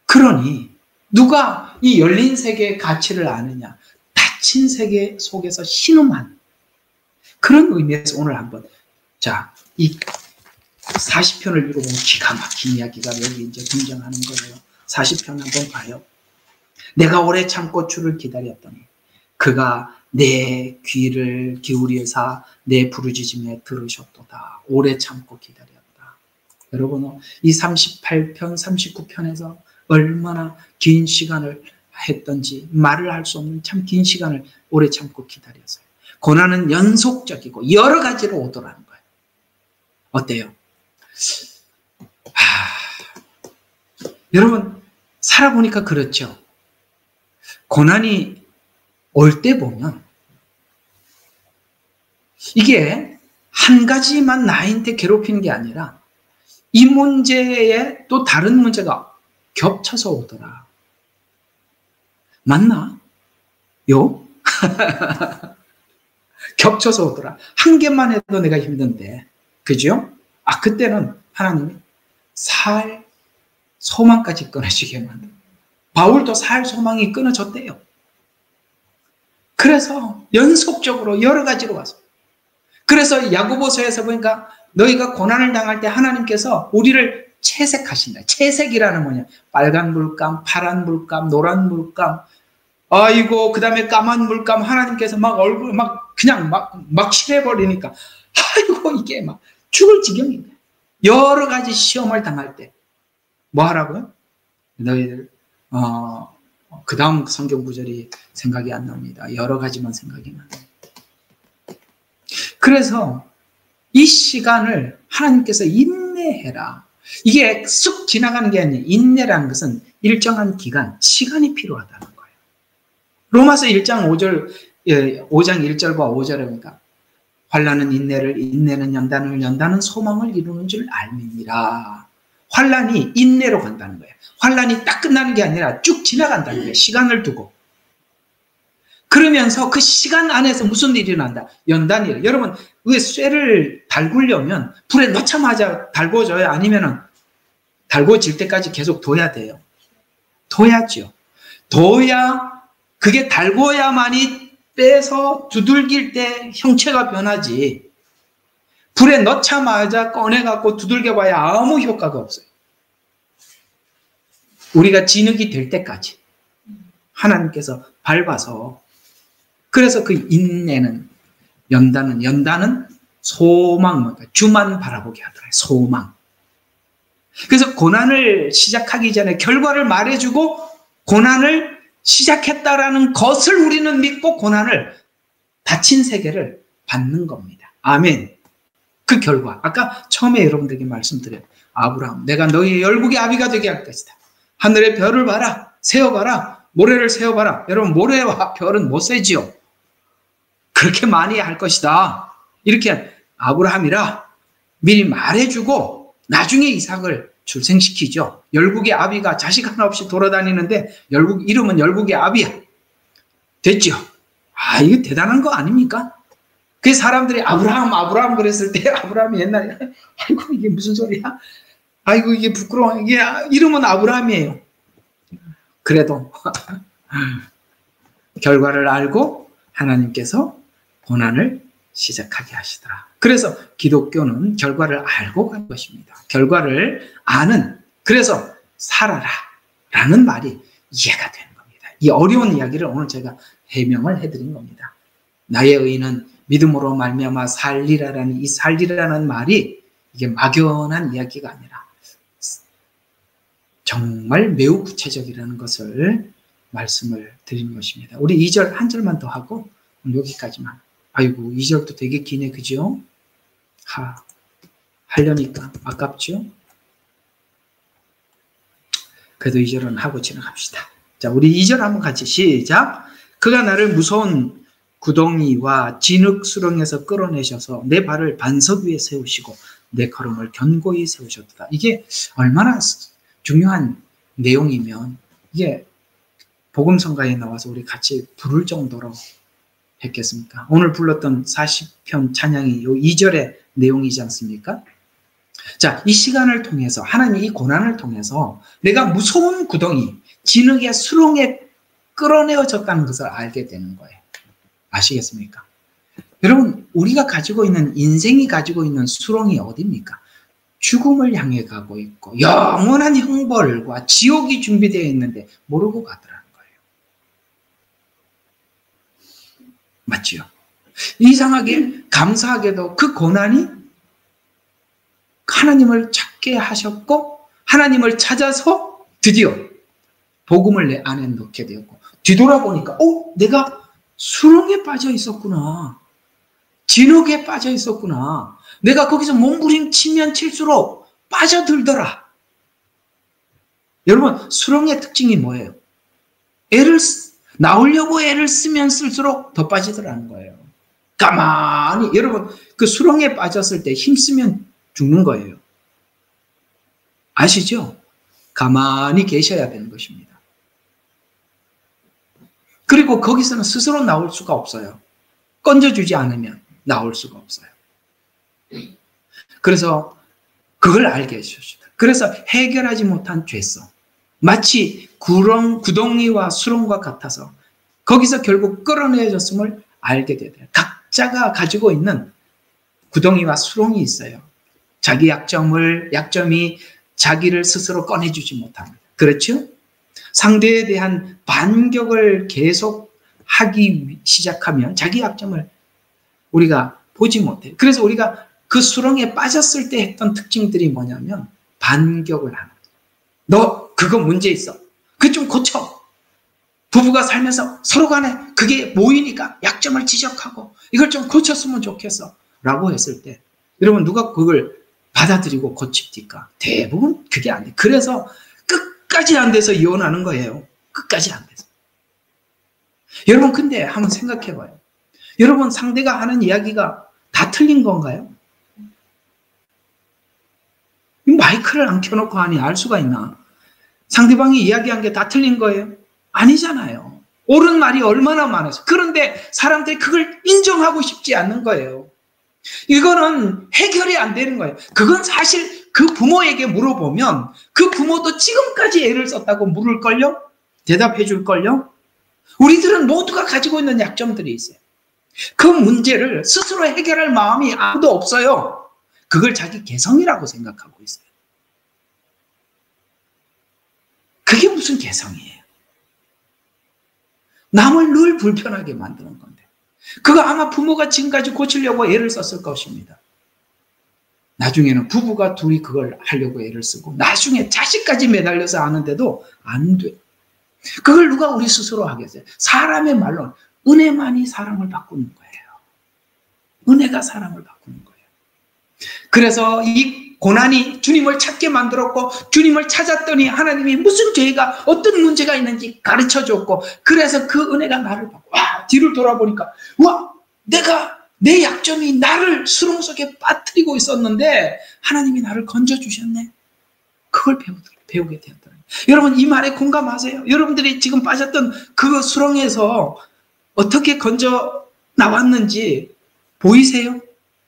그러니 누가 이 열린 세계의 가치를 아느냐? 닫힌 세계 속에서 신음한, 그런 의미에서 오늘 한번, 자, 이 40편을 읽어보면 기가 막힌 이야기가 여기 이제 등장하는 거예요. 40편 한번 봐요. 내가 오래 참고 주를 기다렸더니 그가 내 귀를 기울여서 내 부르짖음에 들으셨도다. 오래 참고 기다렸다. 여러분, 이 38편, 39편에서 얼마나 긴 시간을 했던지 말을 할 수 없는 참 긴 시간을 오래 참고 기다렸어요. 고난은 연속적이고 여러 가지로 오더라는 거예요. 어때요? 여러분, 살아보니까 그렇죠. 고난이 올 때 보면 이게 한 가지만 나한테 괴롭히는 게 아니라 이 문제에 또 다른 문제가 겹쳐서 오더라. 맞나? 요? 겹쳐서 오더라. 한 개만 해도 내가 힘든데. 그죠? 그때는 하나님이 살 소망까지 끊어지게 만들어. 바울도 살 소망이 끊어졌대요. 그래서 연속적으로 여러 가지로 와서. 그래서 야고보서에서 보니까 너희가 고난을 당할 때 하나님께서 우리를 채색하신다. 채색이라는 뭐냐? 빨간 물감, 파란 물감, 노란 물감, 그 다음에 까만 물감, 하나님께서 막 얼굴 그냥 칠해버리니까, 이게 막 죽을 지경인 거예요. 여러 가지 시험을 당할 때, 뭐 하라고요? 너희들, 그 다음 성경 구절이 생각이 안 납니다. 여러 가지만 생각이 나요. 그래서 이 시간을 하나님께서 인내해라. 이게 쑥 지나가는 게 아니에요. 인내라는 것은 일정한 기간, 시간이 필요하다는 거예요. 로마서 1장 5장 1절과 5절에 보니까 환난은 인내를, 인내는 연단을, 연단은 소망을 이루는 줄 알미니라. 환난이 인내로 간다는 거예요. 환난이 딱 끝나는 게 아니라 쭉 지나간다는 거예요. 시간을 두고. 그러면서 그 시간 안에서 무슨 일이 일어난다? 연단이에요. 여러분, 왜 쇠를 달구려면 불에 넣자마자 달궈져요? 아니면은 달궈질 때까지 계속 둬야 돼요? 둬야죠. 둬야, 그게 달궈야만이 빼서 두들길 때 형체가 변하지. 불에 넣자마자 꺼내갖고 두들겨봐야 아무 효과가 없어요. 우리가 진흙이 될 때까지 하나님께서 밟아서 그래서 그 인내는, 연단은 소망, 주만 바라보게 하더라. 소망. 그래서 고난을 시작하기 전에 결과를 말해주고 고난을 시작했다라는 것을 우리는 믿고 고난을, 닫힌 세계를 받는 겁니다. 아멘. 그 결과, 아까 처음에 여러분들에게 말씀드려요. 아브라함, 내가 너희의 열국의 아비가 되게 할 것이다. 하늘의 별을 봐라, 세어봐라, 모래를 세어봐라. 여러분, 모래와 별은 못 세지요. 그렇게 많이 할 것이다. 이렇게 아브라함이라 미리 말해주고 나중에 이삭을 출생시키죠. 열국의 아비가 자식 하나 없이 돌아다니는데 이름은 열국의 아비야. 됐죠? 이거 대단한 거 아닙니까? 그 사람들이 아브라함 그랬을 때 아브라함이 옛날에 아이고 이게 무슨 소리야? 아이고 이게 부끄러워. 이게 이름은 아브라함이에요. 그래도 결과를 알고 하나님께서 고난을 시작하게 하시더라. 그래서 기독교는 결과를 알고 간 것입니다. 결과를 아는, 그래서 살아라 라는 말이 이해가 되는 겁니다. 이 어려운 이야기를 오늘 제가 해명을 해드린 겁니다. 나의 의는 믿음으로 말미암아 살리라라는 이 살리라는 말이 이게 막연한 이야기가 아니라 정말 매우 구체적이라는 것을 말씀을 드리는 것입니다. 우리 2절 한 절만 더 하고 여기까지만. 아이고 2절도 되게 기네, 그죠? 하려니까 아깝죠? 그래도 2절은 하고 지나갑시다. 자, 우리 2절 한번 같이 시작. 그가 나를 무서운 구덩이와 진흙 수렁에서 끌어내셔서 내 발을 반석 위에 세우시고 내 걸음을 견고히 세우셨다. 이게 얼마나 중요한 내용이면 이게 복음성가에 나와서 우리 같이 부를 정도로 했겠습니까? 오늘 불렀던 40편 찬양이 이 2절의 내용이지 않습니까? 자, 이 시간을 통해서 하나님이 이 고난을 통해서 내가 무서운 구덩이, 진흙의 수렁에 끌어내어졌다는 것을 알게 되는 거예요. 아시겠습니까? 여러분, 우리가 가지고 있는, 인생이 가지고 있는 수렁이 어디입니까? 죽음을 향해 가고 있고 영원한 형벌과 지옥이 준비되어 있는데 모르고 가더라는 거예요. 맞지요? 이상하게 감사하게도 그 고난이 하나님을 찾게 하셨고 하나님을 찾아서 드디어 복음을 내 안에 넣게 되었고 뒤돌아보니까 내가 수렁에 빠져 있었구나. 진흙에 빠져 있었구나. 내가 거기서 몸부림치면 칠수록 빠져들더라. 여러분, 수렁의 특징이 뭐예요? 나오려고 애를 쓰면 쓸수록 더 빠지더라는 거예요. 가만히, 여러분, 그 수렁에 빠졌을 때 힘쓰면 죽는 거예요. 아시죠? 가만히 계셔야 되는 것입니다. 그리고 거기서는 스스로 나올 수가 없어요. 건져주지 않으면 나올 수가 없어요. 그래서 그걸 알게 해주셨다. 그래서 해결하지 못한 죄성, 마치 구덩이와 수렁과 같아서 거기서 결국 끌어내졌음을 알게 되더라고요. 각자가 가지고 있는 구덩이와 수렁이 있어요. 자기 약점이 자기를 스스로 꺼내주지 못합니다. 그렇죠? 상대에 대한 반격을 계속 하기 시작하면 자기 약점을 우리가 보지 못해요. 그래서 우리가 그 수렁에 빠졌을 때 했던 특징들이 뭐냐면 반격을 하는 거예요. 너 그거 문제 있어. 그거 좀 고쳐. 부부가 살면서 서로 간에 그게 모이니까 약점을 지적하고 이걸 좀 고쳤으면 좋겠어 라고 했을 때 여러분 누가 그걸 받아들이고 고칩니까? 대부분 그게 안 돼. 그래서 끝까지 안 돼서 이혼하는 거예요. 끝까지 안 돼서. 여러분 근데 한번 생각해 봐요. 여러분 상대가 하는 이야기가 다 틀린 건가요? 마이크를 안 켜놓고 하니 알 수가 있나? 상대방이 이야기한 게 다 틀린 거예요? 아니잖아요. 옳은 말이 얼마나 많아서. 그런데 사람들이 그걸 인정하고 싶지 않는 거예요. 이거는 해결이 안 되는 거예요. 그건 사실 그 부모에게 물어보면 그 부모도 지금까지 애를 썼다고 물을걸요? 대답해 줄걸요? 우리들은 모두가 가지고 있는 약점들이 있어요. 그 문제를 스스로 해결할 마음이 아무도 없어요. 그걸 자기 개성이라고 생각하고 있어요. 그게 무슨 개성이에요? 남을 늘 불편하게 만드는 건데. 그거 아마 부모가 지금까지 고치려고 애를 썼을 것입니다. 나중에는 부부가 둘이 그걸 하려고 애를 쓰고 나중에 자식까지 매달려서 하는데도 안 돼. 그걸 누가 우리 스스로 하겠어요? 사람의 말로는 은혜만이 사람을 바꾸는 거예요. 은혜가 사람을 바꾸는 거예요. 그래서 이 고난이 주님을 찾게 만들었고 주님을 찾았더니 하나님이 무슨 죄가 어떤 문제가 있는지 가르쳐줬고 그래서 그 은혜가 나를 바꿔. 와, 뒤를 돌아보니까 와, 내 약점이 나를 수렁 속에 빠뜨리고 있었는데 하나님이 나를 건져주셨네. 그걸 배우게 되었더라고요. 여러분 이 말에 공감하세요? 여러분들이 지금 빠졌던 그 수렁에서 어떻게 건져 나왔는지 보이세요?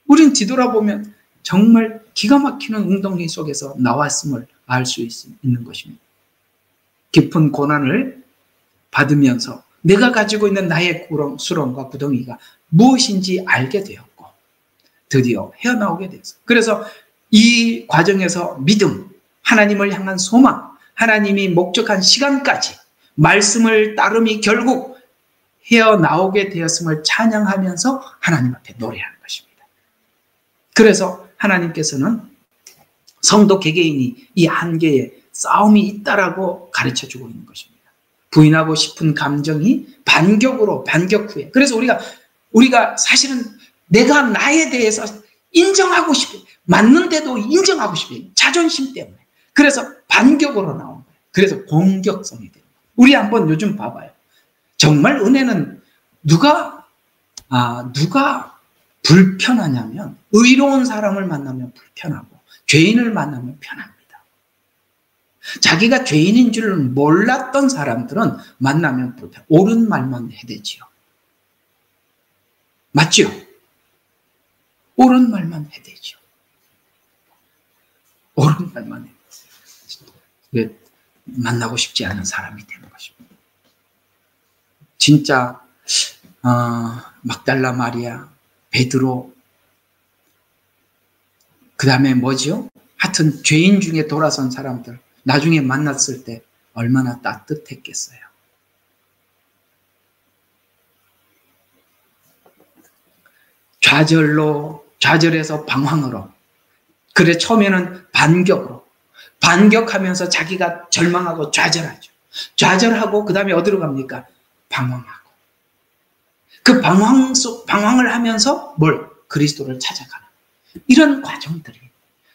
우린 뒤돌아보면 정말 기가 막히는 웅덩이 속에서 나왔음을 알 수 있는 것입니다. 깊은 고난을 받으면서 내가 가지고 있는 나의 수렁과 구덩이가 무엇인지 알게 되었고 드디어 헤어나오게 되었어요. 그래서 이 과정에서 믿음, 하나님을 향한 소망, 하나님이 목적한 시간까지 말씀을 따름이 결국 헤어나오게 되었음을 찬양하면서 하나님 앞에 노래하는 것입니다. 그래서 하나님께서는 성도 개개인이 이 한계에 싸움이 있다라고 가르쳐주고 있는 것입니다. 부인하고 싶은 감정이 반격 후에. 그래서 우리가 사실은 내가 나에 대해서 인정하고 싶어. 맞는데도 인정하고 싶어. 자존심 때문에. 그래서 반격으로 나온 거예요. 그래서 공격성이 돼요. 우리 한번 요즘 봐봐요. 정말 은혜는 누가 불편하냐면 의로운 사람을 만나면 불편하고 죄인을 만나면 편합니다. 자기가 죄인인 줄 몰랐던 사람들은 만나면 불편. 옳은 말만 해대지요. 맞죠? 옳은 말만 해대지요. 옳은 말만 해대지요. 만나고 싶지 않은 사람이 되는 것입니다. 진짜 막달라 마리아, 베드로, 그 다음에 뭐죠? 하여튼 죄인 중에 돌아선 사람들 나중에 만났을 때 얼마나 따뜻했겠어요. 좌절에서 방황으로, 그래 처음에는 반격하면서 자기가 절망하고 좌절하죠. 좌절하고 그 다음에 어디로 갑니까? 방황하고. 그 방황을 하면서 그리스도를 찾아가는 이런 과정들이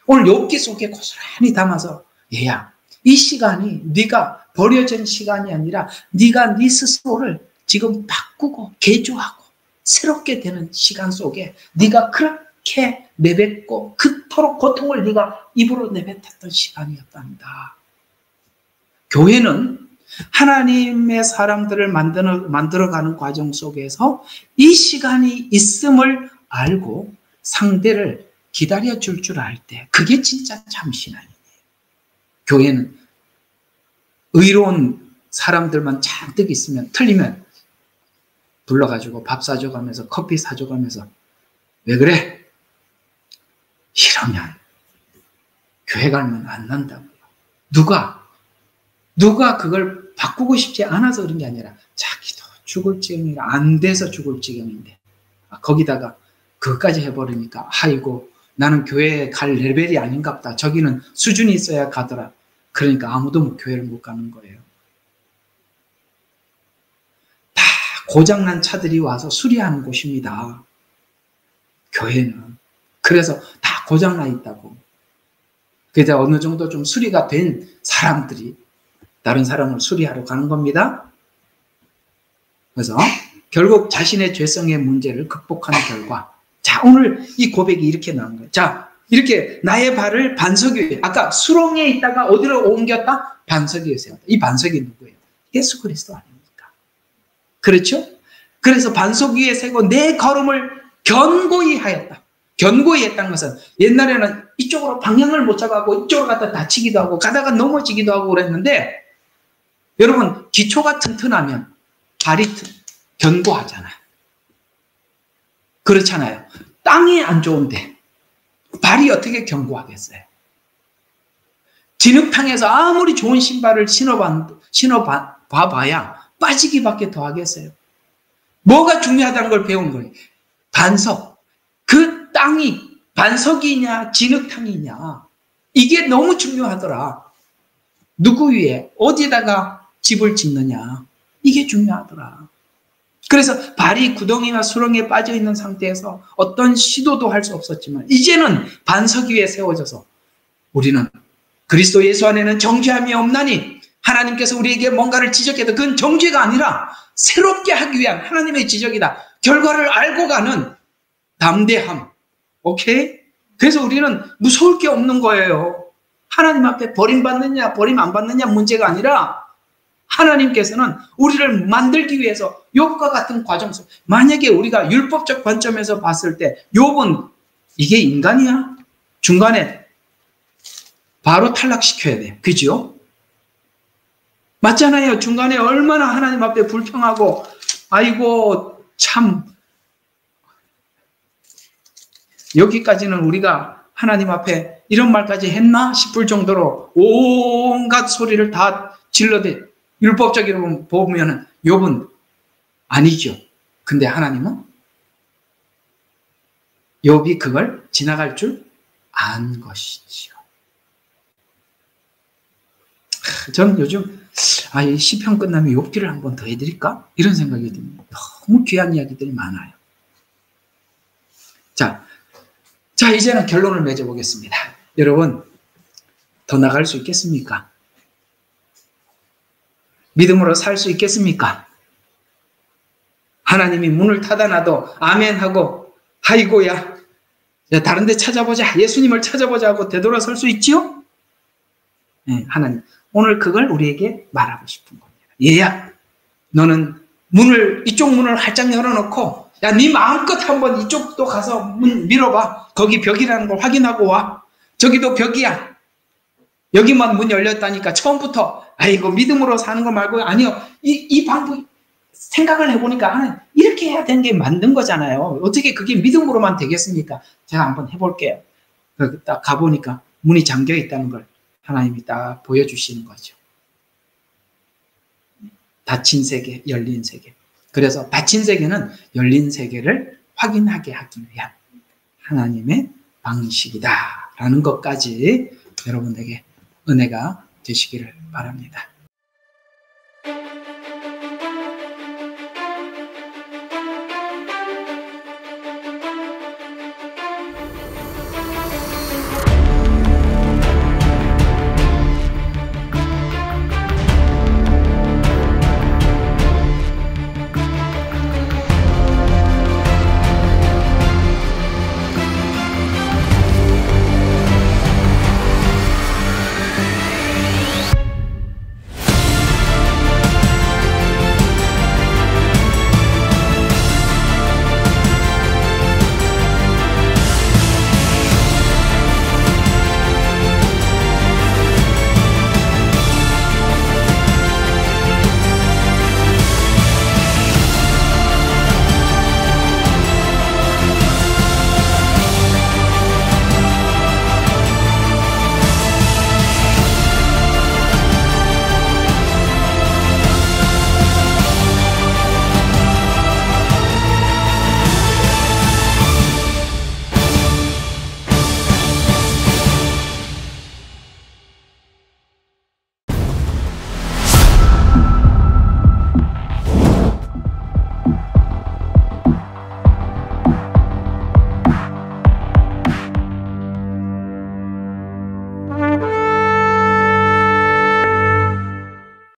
오늘 욥기 속에 고스란히 담아서 얘야, 이 시간이 네가 버려진 시간이 아니라 네가 네 스스로를 지금 바꾸고 개조하고 새롭게 되는 시간 속에 네가 그렇게 내뱉고 그토록 고통을 네가 입으로 내뱉었던 시간이었단다. 교회는 하나님의 사람들을 만들어가는 과정 속에서 이 시간이 있음을 알고 상대를 기다려줄 줄 알 때 그게 진짜 참 신앙이에요. 교회는 의로운 사람들만 잔뜩 있으면 틀리면 불러가지고 밥 사줘가면서 커피 사줘가면서 왜 그래? 이러면 교회 가면 안 난다고요. 누가 그걸 바꾸고 싶지 않아서 그런 게 아니라 자기도 죽을 지경이라 안 돼서 죽을 지경인데 거기다가 그것까지 해버리니까 아이고 나는 교회에 갈 레벨이 아닌갑다. 저기는 수준이 있어야 가더라. 그러니까 아무도 교회를 못 가는 거예요. 다 고장난 차들이 와서 수리하는 곳입니다. 교회는. 그래서 다 고장나 있다고. 그래서 어느 정도 좀 수리가 된 사람들이 다른 사람을 수리하러 가는 겁니다. 그래서 결국 자신의 죄성의 문제를 극복하는 결과, 자, 오늘 이 고백이 이렇게 나온 거예요. 자, 이렇게 나의 발을 반석 위에, 아까 수렁에 있다가 어디로 옮겼다? 반석 위에 세웠다. 이 반석이 누구예요? 예수 그리스도 아닙니까? 그렇죠? 그래서 반석 위에 세고 내 걸음을 견고히 하였다. 견고히 했다는 것은 옛날에는 이쪽으로 방향을 못 잡아가고 이쪽으로 갔다 다치기도 하고 가다가 넘어지기도 하고 그랬는데, 여러분 기초가 튼튼하면 발이 견고하잖아요. 그렇잖아요. 땅이 안 좋은데 발이 어떻게 견고하겠어요? 진흙탕에서 아무리 좋은 신발을 신어봐야 빠지기밖에 더 하겠어요. 뭐가 중요하다는 걸 배운 거예요. 반석. 그 땅이 반석이냐 진흙탕이냐 이게 너무 중요하더라. 누구 위에 어디다가 집을 짓느냐 이게 중요하더라. 그래서 발이 구덩이나 수렁에 빠져 있는 상태에서 어떤 시도도 할 수 없었지만 이제는 반석 위에 세워져서 우리는 그리스도 예수 안에는 정죄함이 없나니 하나님께서 우리에게 뭔가를 지적해도 그건 정죄가 아니라 새롭게 하기 위한 하나님의 지적이다. 결과를 알고 가는 담대함. 오케이? 그래서 우리는 무서울 게 없는 거예요. 하나님 앞에 버림받느냐 버림 안 받느냐 문제가 아니라 하나님께서는 우리를 만들기 위해서 욥과 같은 과정 속 만약에 우리가 율법적 관점에서 봤을 때 욥은 이게 인간이야? 중간에 바로 탈락시켜야 돼. 그죠? 맞잖아요. 중간에 얼마나 하나님 앞에 불평하고 아이고 참 여기까지는 우리가 하나님 앞에 이런 말까지 했나 싶을 정도로 온갖 소리를 다 질러대 율법적으로 보면은 욥은 아니죠. 근데 하나님은 욥이 그걸 지나갈 줄 안 것이지요. 저는 요즘 이 시편 끝나면 욥기를 한 번 더 해드릴까? 이런 생각이 듭니다. 너무 귀한 이야기들이 많아요. 자, 이제는 결론을 맺어보겠습니다. 여러분, 더 나갈 수 있겠습니까? 믿음으로 살 수 있겠습니까? 하나님이 문을 닫아놔도 아멘하고 아이고야 다른 데 찾아보자 예수님을 찾아보자 하고 되돌아설 수 있지요? 네, 하나님 오늘 그걸 우리에게 말하고 싶은 겁니다. 얘야 너는 이쪽 문을 활짝 열어놓고 야 네 마음껏 한번 이쪽도 가서 문 밀어봐. 거기 벽이라는 걸 확인하고 와. 저기도 벽이야. 여기만 문 열렸다니까 처음부터 아이고 믿음으로 사는 거 말고 아니요 이 방법 생각을 해보니까 하나님 이렇게 해야 되는 게 만든 거잖아요. 어떻게 그게 믿음으로만 되겠습니까? 제가 한번 해볼게요. 딱 가보니까 문이 잠겨 있다는 걸 하나님이 딱 보여주시는 거죠. 닫힌 세계, 열린 세계. 그래서 닫힌 세계는 열린 세계를 확인하게 하기 위한 하나님의 방식이다라는 것까지 여러분에게 은혜가 되시기를 바랍니다.